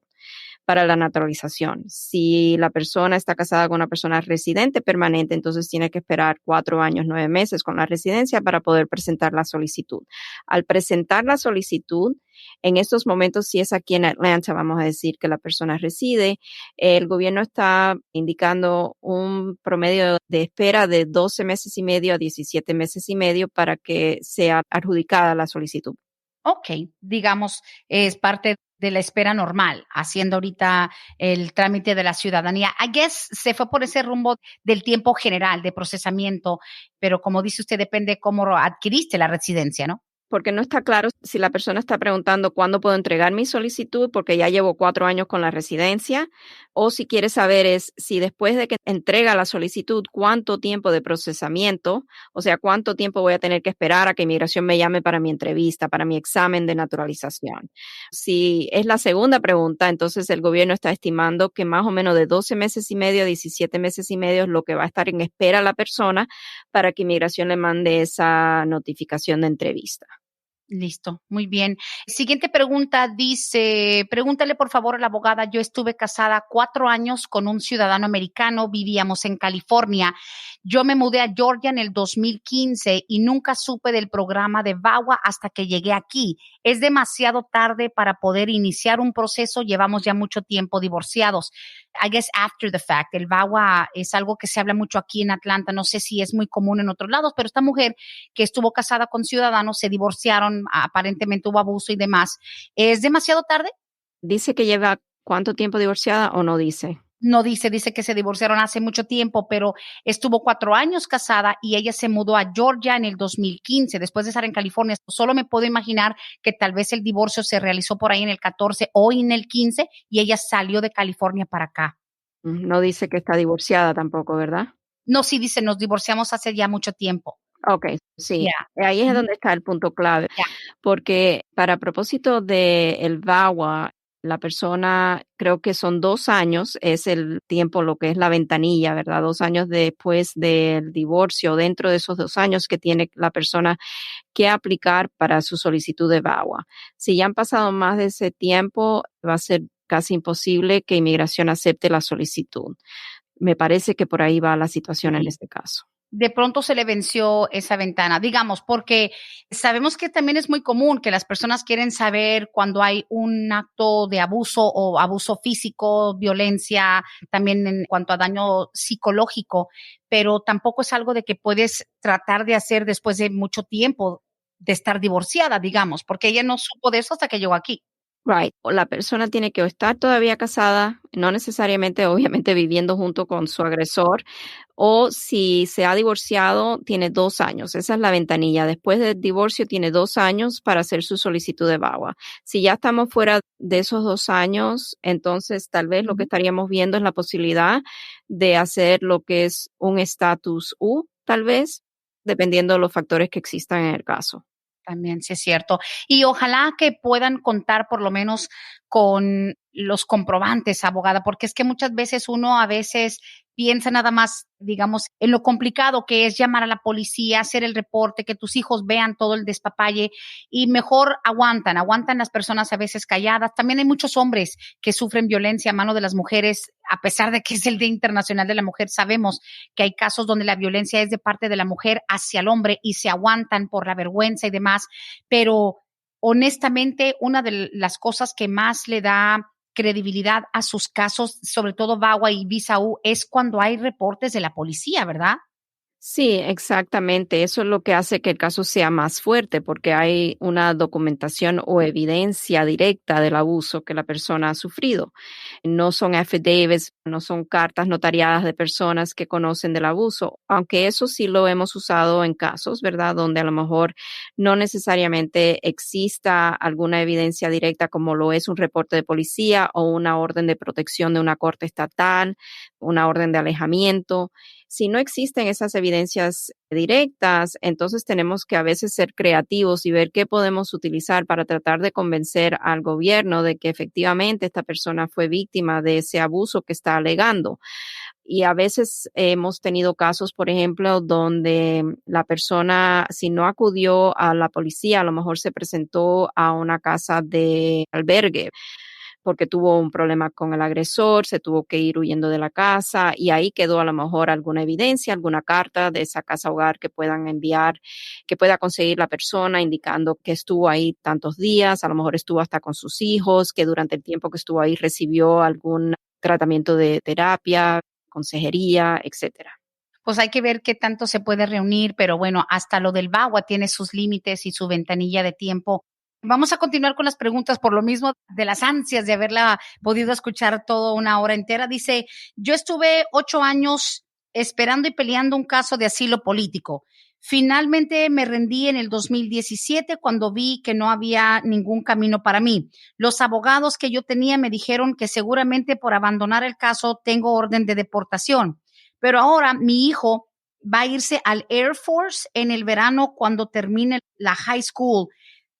para la naturalización. Si la persona está casada con una persona residente permanente, entonces tiene que esperar 4 años, 9 meses con la residencia para poder presentar la solicitud. Al presentar la solicitud, en estos momentos, si es aquí en Atlanta, vamos a decir que la persona reside, el gobierno está indicando un promedio de espera de 12 meses y medio a 17 meses y medio para que sea adjudicada la solicitud. Ok, digamos, es parte de la espera normal, haciendo ahorita el trámite de la ciudadanía. I guess se fue por ese rumbo del tiempo general de procesamiento, pero como dice usted, depende cómo adquiriste la residencia, ¿no? Porque no está claro si la persona está preguntando cuándo puedo entregar mi solicitud, porque ya llevo 4 años con la residencia, o si quiere saber es si después de que entrega la solicitud, cuánto tiempo de procesamiento, o sea, cuánto tiempo voy a tener que esperar a que inmigración me llame para mi entrevista, para mi examen de naturalización. Si es la segunda pregunta, entonces el gobierno está estimando que más o menos de 12 meses y medio a 17 meses y medio es lo que va a estar en espera la persona para que inmigración le mande esa notificación de entrevista. Listo, muy bien. Siguiente pregunta dice, pregúntale por favor a la abogada, yo estuve casada 4 años con un ciudadano americano, vivíamos en California. Yo me mudé a Georgia en el 2015 y nunca supe del programa de VAWA hasta que llegué aquí. Es demasiado tarde para poder iniciar un proceso, llevamos ya mucho tiempo divorciados. I guess after the fact, el VAWA es algo que se habla mucho aquí en Atlanta, no sé si es muy común en otros lados, pero esta mujer que estuvo casada con ciudadanos, se divorciaron, aparentemente hubo abuso y demás. ¿Es demasiado tarde? ¿Dice que lleva cuánto tiempo divorciada o no dice? No dice, dice que se divorciaron hace mucho tiempo, pero estuvo 4 años casada y ella se mudó a Georgia en el 2015, después de estar en California. Solo me puedo imaginar que tal vez el divorcio se realizó por ahí en el 14 o en el 15 y ella salió de California para acá. No dice que está divorciada tampoco, ¿verdad? No, sí dice, nos divorciamos hace ya mucho tiempo. Ok, sí. Ya. Ahí es Ujú. donde está el punto clave, Ya. porque para propósito del VAWA, la persona, creo que son 2 años, es el tiempo, lo que es la ventanilla, ¿verdad? 2 años después del divorcio, dentro de esos 2 años que tiene la persona que aplicar para su solicitud de VAWA. Si ya han pasado más de ese tiempo, va a ser casi imposible que inmigración acepte la solicitud. Me parece que por ahí va la situación en Sí. este caso. De pronto se le venció esa ventana, digamos, porque sabemos que también es muy común que las personas quieren saber cuando hay un acto de abuso o abuso físico, violencia, también en cuanto a daño psicológico, pero tampoco es algo de que puedes tratar de hacer después de mucho tiempo de estar divorciada, digamos, porque ella no supo de eso hasta que llegó aquí. Right. O la persona tiene que o estar todavía casada, no necesariamente, obviamente, viviendo junto con su agresor, o si se ha divorciado, tiene 2 años. Esa es la ventanilla. Después del divorcio, tiene 2 años para hacer su solicitud de VAWA. Si ya estamos fuera de esos 2 años, entonces tal vez lo que Ujú. estaríamos viendo es la posibilidad de hacer lo que es un estatus U, tal vez, dependiendo de los factores que existan en el caso. También, sí es cierto. Y ojalá que puedan contar por lo menos con los comprobantes, abogada, porque es que muchas veces uno a veces piensa nada más, digamos, en lo complicado que es llamar a la policía, hacer el reporte, que tus hijos vean todo el despapalle y mejor aguantan las personas a veces calladas. También hay muchos hombres que sufren violencia a mano de las mujeres, a pesar de que es el Día Internacional de la Mujer, sabemos que hay casos donde la violencia es de parte de la mujer hacia el hombre y se aguantan por la vergüenza y demás, pero honestamente una de las cosas que más le da credibilidad a sus casos, sobre todo VAWA y Visa U, es cuando hay reportes de la policía, ¿verdad? Sí, exactamente. Eso es lo que hace que el caso sea más fuerte, porque hay una documentación o evidencia directa del abuso que la persona ha sufrido. No son affidavits, no son cartas notariadas de personas que conocen del abuso, aunque eso sí lo hemos usado en casos, ¿verdad? Donde a lo mejor no necesariamente exista alguna evidencia directa como lo es un reporte de policía o una orden de protección de una corte estatal, una orden de alejamiento. Si no existen esas evidencias directas, entonces tenemos que a veces ser creativos y ver qué podemos utilizar para tratar de convencer al gobierno de que efectivamente esta persona fue víctima de ese abuso que está alegando. Y a veces hemos tenido casos, por ejemplo, donde la persona, si no acudió a la policía, a lo mejor se presentó a una casa de albergue porque tuvo un problema con el agresor, se tuvo que ir huyendo de la casa y ahí quedó a lo mejor alguna evidencia, alguna carta de esa casa hogar que puedan enviar, que pueda conseguir la persona indicando que estuvo ahí tantos días, a lo mejor estuvo hasta con sus hijos, que durante el tiempo que estuvo ahí recibió algún tratamiento de terapia, consejería, etcétera. Pues hay que ver qué tanto se puede reunir, pero bueno, hasta lo del VAWA tiene sus límites y su ventanilla de tiempo. Vamos a continuar con las preguntas por lo mismo de las ansias de haberla podido escuchar toda una hora entera. Dice, yo estuve 8 años esperando y peleando un caso de asilo político. Finalmente me rendí en el 2017 cuando vi que no había ningún camino para mí. Los abogados que yo tenía me dijeron que seguramente por abandonar el caso tengo orden de deportación. Pero ahora mi hijo va a irse al Air Force en el verano cuando termine la high school.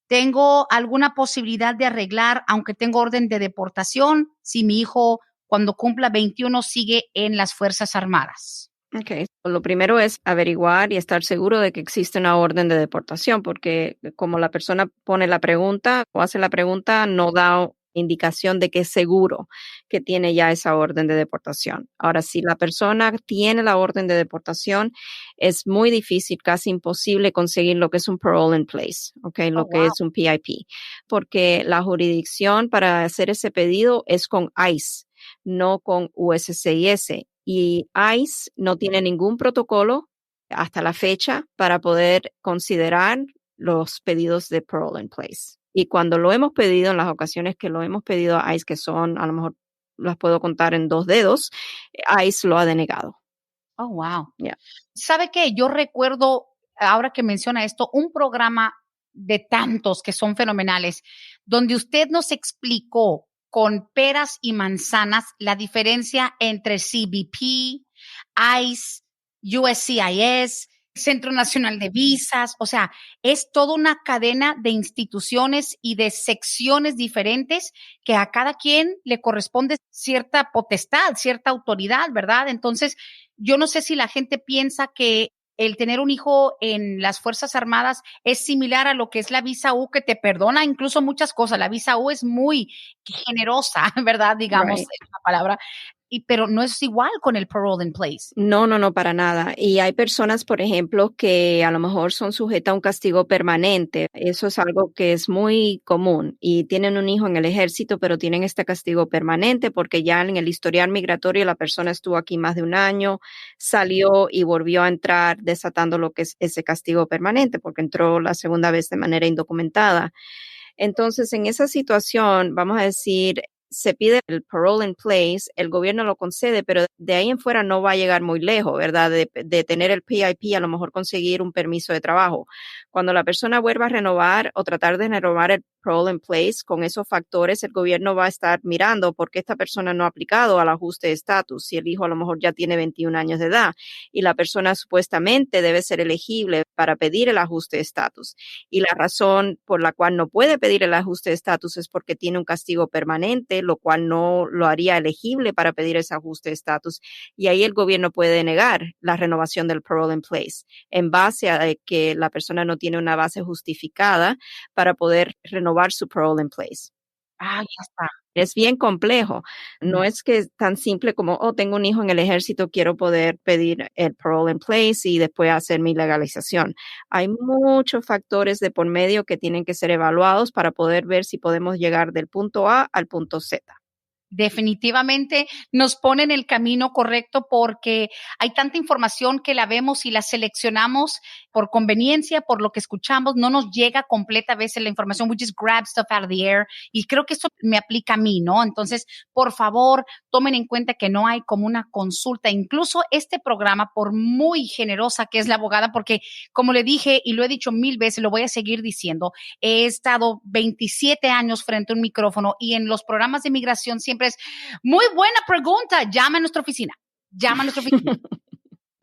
¿Tengo alguna posibilidad de arreglar, aunque tengo orden de deportación, si mi hijo cuando cumpla 21 sigue en las Fuerzas Armadas? Okay. Lo primero es averiguar y estar seguro de que existe una orden de deportación, porque como la persona pone la pregunta o hace la pregunta, no da indicación de que es seguro que tiene ya esa orden de deportación. Ahora, si la persona tiene la orden de deportación, es muy difícil, casi imposible conseguir lo que es un parole in place, okay, Oh, lo que wow. es un PIP, porque la jurisdicción para hacer ese pedido es con ICE, no con USCIS. Y ICE no tiene ningún protocolo hasta la fecha para poder considerar los pedidos de parole in place. Y cuando lo hemos pedido, en las ocasiones que lo hemos pedido a ICE, que son, a lo mejor las puedo contar en dos dedos, ICE lo ha denegado. Oh, wow. Yeah. ¿Sabe qué? Yo recuerdo, ahora que menciona esto, un programa de tantos que son fenomenales, donde usted nos explicó con peras y manzanas la diferencia entre CBP, ICE, USCIS, Centro Nacional de Visas, o sea, es toda una cadena de instituciones y de secciones diferentes que a cada quien le corresponde cierta potestad, cierta autoridad, ¿verdad? Entonces, yo no sé si la gente piensa que el tener un hijo en las Fuerzas Armadas es similar a lo que es la visa U, que te perdona incluso muchas cosas. La visa U es muy generosa, ¿verdad? Digamos, Right. es la palabra. Pero no es igual con el parole in place. No, no, no, para nada. Y hay personas, por ejemplo, que a lo mejor son sujetas a un castigo permanente. Eso es algo que es muy común y tienen un hijo en el ejército, pero tienen este castigo permanente porque ya en el historial migratorio la persona estuvo aquí más de un año, salió y volvió a entrar desatando lo que es ese castigo permanente porque entró la segunda vez de manera indocumentada. Entonces, en esa situación, vamos a decir, se pide el parole in place, el gobierno lo concede, pero de ahí en fuera no va a llegar muy lejos, ¿verdad? De tener el PIP, a lo mejor conseguir un permiso de trabajo. Cuando la persona vuelva a renovar o tratar de renovar el parole in place, con esos factores, el gobierno va a estar mirando por qué esta persona no ha aplicado al ajuste de estatus, si el hijo a lo mejor ya tiene 21 años de edad y la persona supuestamente debe ser elegible para pedir el ajuste de estatus. Y la razón por la cual no puede pedir el ajuste de estatus es porque tiene un castigo permanente, lo cual no lo haría elegible para pedir ese ajuste de estatus. Y ahí el gobierno puede negar la renovación del parole in place en base a que la persona no tiene una base justificada para poder renovar su parole in place. Ah, ya está. Es bien complejo. No es que es tan simple como, oh, tengo un hijo en el ejército, quiero poder pedir el parole in place y después hacer mi legalización. Hay muchos factores de por medio que tienen que ser evaluados para poder ver si podemos llegar del punto A al punto Z. Definitivamente nos pone en el camino correcto porque hay tanta información que la vemos y la seleccionamos por conveniencia, por lo que escuchamos, no nos llega completa a veces la información, we just grab stuff out of the air y creo que eso me aplica a mí, ¿no? Entonces, por favor, tomen en cuenta que no hay como una consulta, incluso este programa, por muy generosa que es la abogada, porque como le dije y lo he dicho 1000 veces, lo voy a seguir diciendo, he estado 27 años frente a un micrófono y en los programas de inmigración siempre es muy buena pregunta, llama a nuestra oficina, llama a nuestra oficina.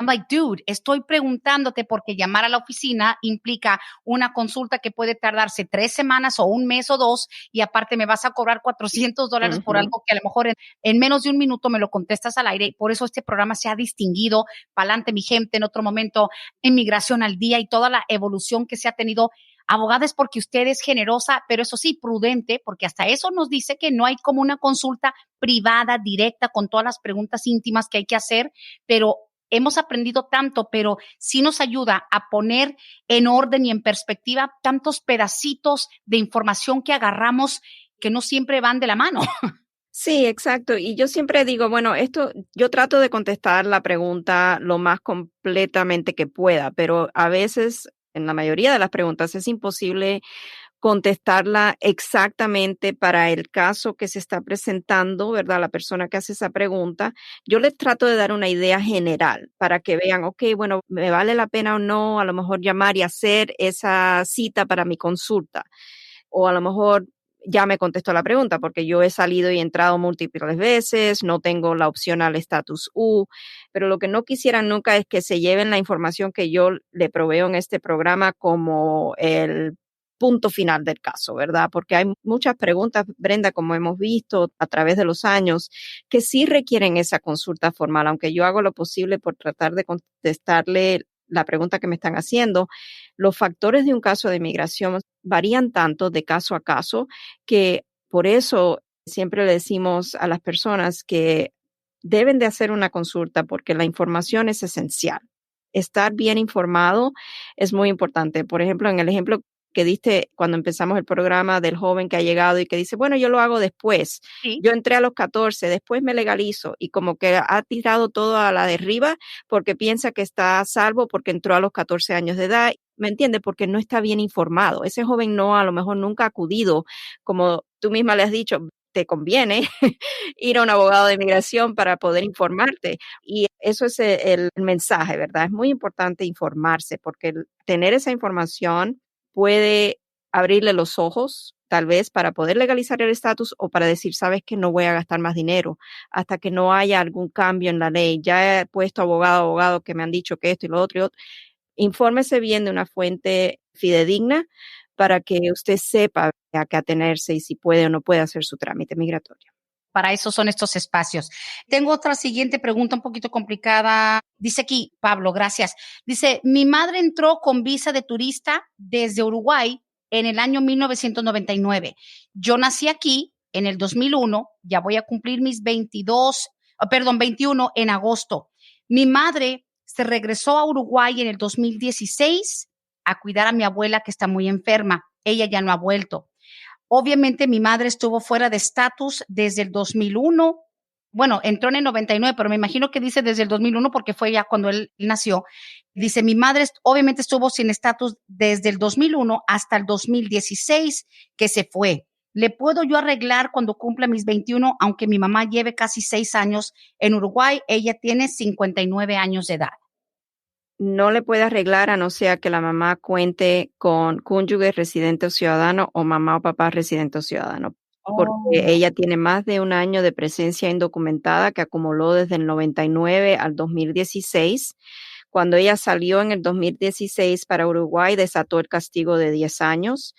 I'm like, dude, estoy preguntándote porque llamar a la oficina implica una consulta que puede tardarse 3 semanas o un mes o 2 y aparte me vas a cobrar $400 por algo que a lo mejor en menos de un minuto me lo contestas al aire. Por eso este programa se ha distinguido, pa'lante mi gente, en otro momento, Inmigración al Día y toda la evolución que se ha tenido. Abogada, es porque usted es generosa, pero eso sí, prudente, porque hasta eso nos dice que no hay como una consulta privada, directa, con todas las preguntas íntimas que hay que hacer, pero hemos aprendido tanto, pero sí nos ayuda a poner en orden y en perspectiva tantos pedacitos de información que agarramos que no siempre van de la mano. Sí, exacto. Y yo siempre digo, bueno, yo trato de contestar la pregunta lo más completamente que pueda, pero a veces, en la mayoría de las preguntas, es imposible contestarla exactamente para el caso que se está presentando, ¿verdad? La persona que hace esa pregunta. Yo les trato de dar una idea general para que vean, ok, bueno, me vale la pena o no a lo mejor llamar y hacer esa cita para mi consulta. O a lo mejor ya me contestó la pregunta porque yo he salido y entrado múltiples veces, no tengo la opción al estatus U, pero lo que no quisieran nunca es que se lleven la información que yo le proveo en este programa como el punto final del caso, ¿verdad? Porque hay muchas preguntas, Brenda, como hemos visto a través de los años, que sí requieren esa consulta formal, aunque yo hago lo posible por tratar de contestarle la pregunta que me están haciendo. Los factores de un caso de inmigración varían tanto de caso a caso que por eso siempre le decimos a las personas que deben de hacer una consulta porque la información es esencial. Estar bien informado es muy importante. Por ejemplo, en el ejemplo que diste cuando empezamos el programa del joven que ha llegado y que dice, bueno, yo lo hago después. Sí. Yo entré a los 14, después me legalizo y como que ha tirado todo a la derriba porque piensa que está a salvo porque entró a los 14 años de edad. ¿Me entiende? Porque no está bien informado. Ese joven no, a lo mejor nunca ha acudido, como tú misma le has dicho, te conviene ir a un abogado de inmigración para poder informarte. Y eso es el mensaje, ¿verdad? Es muy importante informarse porque tener esa información puede abrirle los ojos, tal vez para poder legalizar el estatus o para decir, sabes que no voy a gastar más dinero hasta que no haya algún cambio en la ley. Ya he puesto abogado que me han dicho que esto y lo otro y otro. Infórmese bien de una fuente fidedigna para que usted sepa a qué atenerse y si puede o no puede hacer su trámite migratorio. Para eso son estos espacios. Tengo otra siguiente pregunta un poquito complicada. Dice aquí, Pablo, gracias. Dice, mi madre entró con visa de turista desde Uruguay en el año 1999. Yo nací aquí en el 2001, ya voy a cumplir mis 21 en agosto. Mi madre se regresó a Uruguay en el 2016 a cuidar a mi abuela que está muy enferma. Ella ya no ha vuelto. Obviamente mi madre estuvo fuera de estatus desde el 2001. Bueno, entró en el 99, pero me imagino que dice desde el 2001 porque fue ya cuando él nació. Dice, mi madre obviamente estuvo sin estatus desde el 2001 hasta el 2016 que se fue. ¿Le puedo yo arreglar cuando cumpla mis 21, aunque mi mamá lleve casi 6 años en Uruguay? Ella tiene 59 años de edad. No le puede arreglar a no ser que la mamá cuente con cónyuge residente o ciudadano o mamá o papá residente o ciudadano, porque ella tiene más de un año de presencia indocumentada que acumuló desde el 99 al 2016. Cuando ella salió en el 2016 para Uruguay, desató el castigo de 10 años.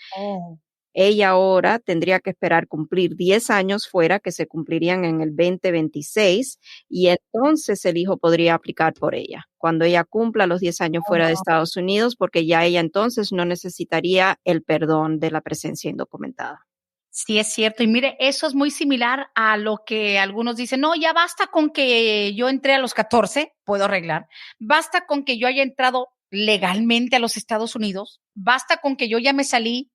Ella ahora tendría que esperar cumplir 10 años fuera, que se cumplirían en el 2026, y entonces el hijo podría aplicar por ella, cuando ella cumpla los 10 años fuera de Estados Unidos, porque ya ella entonces no necesitaría el perdón de la presencia indocumentada. Sí, es cierto. Y mire, eso es muy similar a lo que algunos dicen, no, ya basta con que yo entré a los 14, puedo arreglar. Basta con que yo haya entrado legalmente a los Estados Unidos. Basta con que yo ya me salí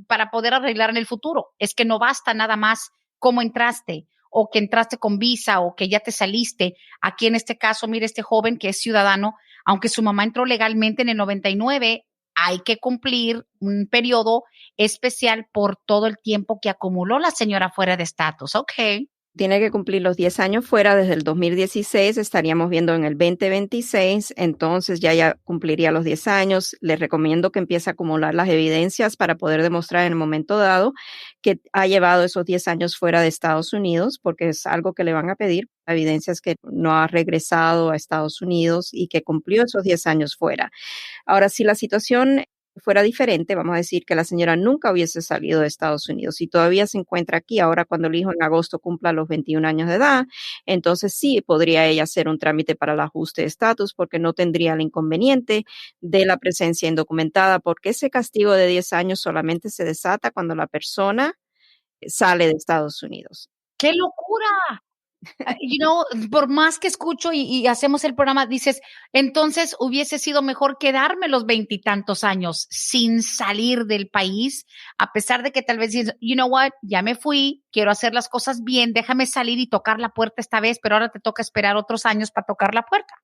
para poder arreglar en el futuro. Es que no basta nada más cómo entraste o que entraste con visa o que ya te saliste. Aquí en este caso, mire, este joven que es ciudadano, aunque su mamá entró legalmente en el 99, hay que cumplir un periodo especial por todo el tiempo que acumuló la señora fuera de estatus. Ok. Tiene que cumplir los 10 años fuera desde el 2016, estaríamos viendo en el 2026, entonces ya cumpliría los 10 años. Les recomiendo que empiece a acumular las evidencias para poder demostrar en el momento dado que ha llevado esos 10 años fuera de Estados Unidos, porque es algo que le van a pedir, evidencias que no ha regresado a Estados Unidos y que cumplió esos 10 años fuera. Ahora, si la situación fuera diferente, vamos a decir que la señora nunca hubiese salido de Estados Unidos y todavía se encuentra aquí, ahora cuando el hijo en agosto cumpla los 21 años de edad, entonces sí podría ella hacer un trámite para el ajuste de estatus porque no tendría el inconveniente de la presencia indocumentada, porque ese castigo de 10 años solamente se desata cuando la persona sale de Estados Unidos. ¡Qué locura! Por más que escucho y hacemos el programa, dices, entonces hubiese sido mejor quedarme los 20 y tantos años sin salir del país, a pesar de que tal vez dices, you know what, ya me fui, quiero hacer las cosas bien, déjame salir y tocar la puerta esta vez, pero ahora te toca esperar otros años para tocar la puerta.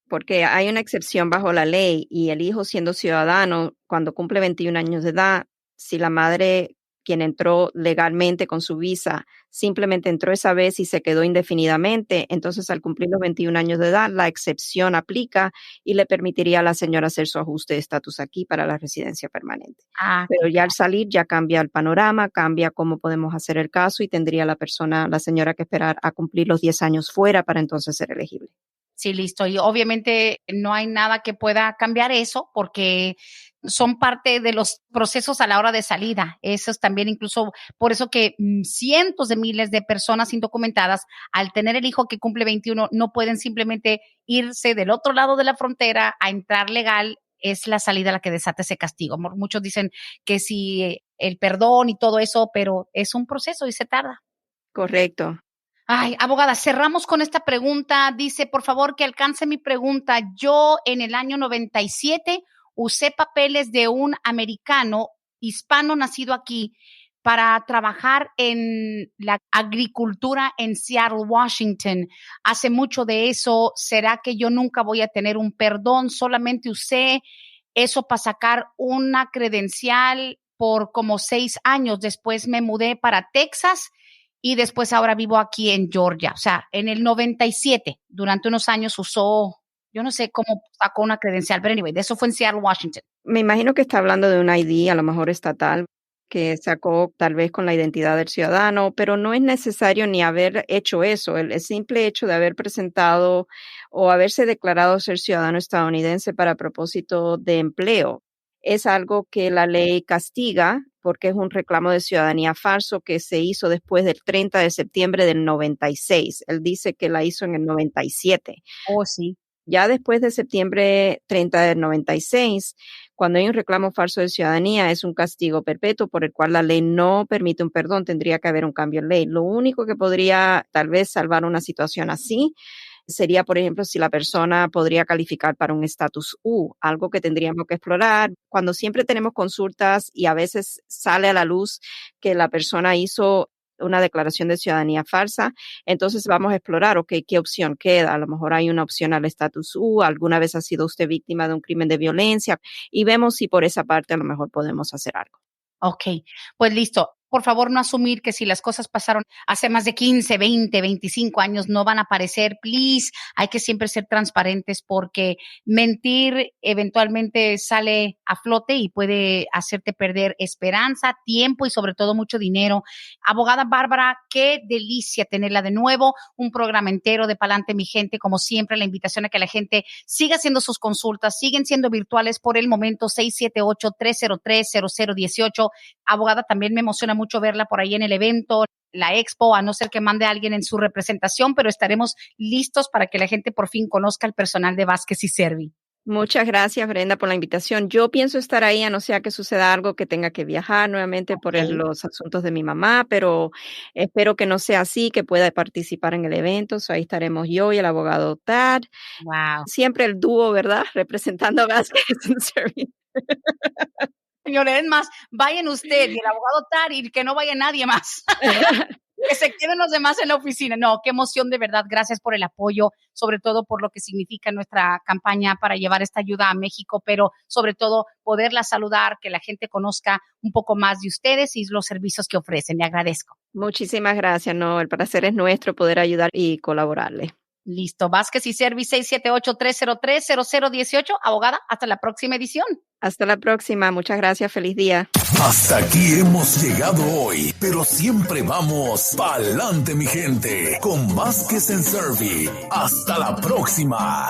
Porque hay una excepción bajo la ley y el hijo siendo ciudadano, cuando cumple 21 años de edad, si la madre, quien entró legalmente con su visa, simplemente entró esa vez y se quedó indefinidamente, entonces al cumplir los 21 años de edad, la excepción aplica y le permitiría a la señora hacer su ajuste de estatus aquí para la residencia permanente. Pero ya al salir ya cambia el panorama, cambia cómo podemos hacer el caso y tendría la señora que esperar a cumplir los 10 años fuera para entonces ser elegible. Sí, listo. Y obviamente no hay nada que pueda cambiar eso porque son parte de los procesos a la hora de salida. Eso es también incluso por eso que cientos de miles de personas indocumentadas, al tener el hijo que cumple 21, no pueden simplemente irse del otro lado de la frontera a entrar legal. Es la salida la que desata ese castigo. Muchos dicen que sí, el perdón y todo eso, pero es un proceso y se tarda. Correcto. Ay, abogada, cerramos con esta pregunta. Dice, por favor, que alcance mi pregunta. Yo en el año 97 usé papeles de un americano hispano nacido aquí para trabajar en la agricultura en Seattle, Washington. Hace mucho de eso. ¿Será que yo nunca voy a tener un perdón? Solamente usé eso para sacar una credencial por como 6 años. Después me mudé para Texas y después ahora vivo aquí en Georgia. O sea, en el 97, durante unos años usó, yo no sé cómo sacó una credencial, pero anyway, de eso fue en Seattle, Washington. Me imagino que está hablando de un ID, a lo mejor estatal, que sacó tal vez con la identidad del ciudadano, pero no es necesario ni haber hecho eso. El simple hecho de haber presentado o haberse declarado ser ciudadano estadounidense para propósito de empleo es algo que la ley castiga porque es un reclamo de ciudadanía falso que se hizo después del 30 de septiembre del 96. Él dice que la hizo en el 97. Oh, sí. Ya después de septiembre 30 del 96, cuando hay un reclamo falso de ciudadanía, es un castigo perpetuo por el cual la ley no permite un perdón, tendría que haber un cambio en ley. Lo único que podría tal vez salvar una situación así sería, por ejemplo, si la persona podría calificar para un estatus U, algo que tendríamos que explorar. Cuando siempre tenemos consultas y a veces sale a la luz que la persona hizo una declaración de ciudadanía falsa, entonces vamos a explorar, ok, ¿qué opción queda? A lo mejor hay una opción al estatus U, alguna vez ha sido usted víctima de un crimen de violencia y vemos si por esa parte a lo mejor podemos hacer algo. Ok, pues listo. Por favor, no asumir que si las cosas pasaron hace más de 15, 20, 25 años no van a aparecer. Please, hay que siempre ser transparentes porque mentir eventualmente sale a flote y puede hacerte perder esperanza, tiempo y sobre todo mucho dinero. Abogada Bárbara, qué delicia tenerla de nuevo. Un programa entero de Palante, mi gente. Como siempre, la invitación a que la gente siga haciendo sus consultas. Siguen siendo virtuales por el momento, 678-303-0018. Abogada, también me emociona mucho verla por ahí en el evento, la expo, a no ser que mande a alguien en su representación, pero estaremos listos para que la gente por fin conozca al personal de Vázquez y Servi. Muchas gracias, Brenda, por la invitación. Yo pienso estar ahí, a no ser que suceda algo que tenga que viajar nuevamente por los asuntos de mi mamá, pero espero que no sea así, que pueda participar en el evento. Ahí estaremos yo y el abogado Tad. Wow. Siempre el dúo, ¿verdad? Representando a Vázquez y Servi. Señores, es más, vayan usted y el abogado Tari, que no vaya nadie más. Que se queden los demás en la oficina. No, qué emoción, de verdad. Gracias por el apoyo, sobre todo por lo que significa nuestra campaña para llevar esta ayuda a México, pero sobre todo poderla saludar, que la gente conozca un poco más de ustedes y los servicios que ofrecen. Le agradezco. Muchísimas gracias, no, el placer es nuestro poder ayudar y colaborarle. Listo. Vázquez y Servi 678-303-0018. Abogada, hasta la próxima edición. Hasta la próxima. Muchas gracias. Feliz día. Hasta aquí hemos llegado hoy, pero siempre vamos pa'lante, mi gente, con Vázquez en Servi. Hasta la próxima.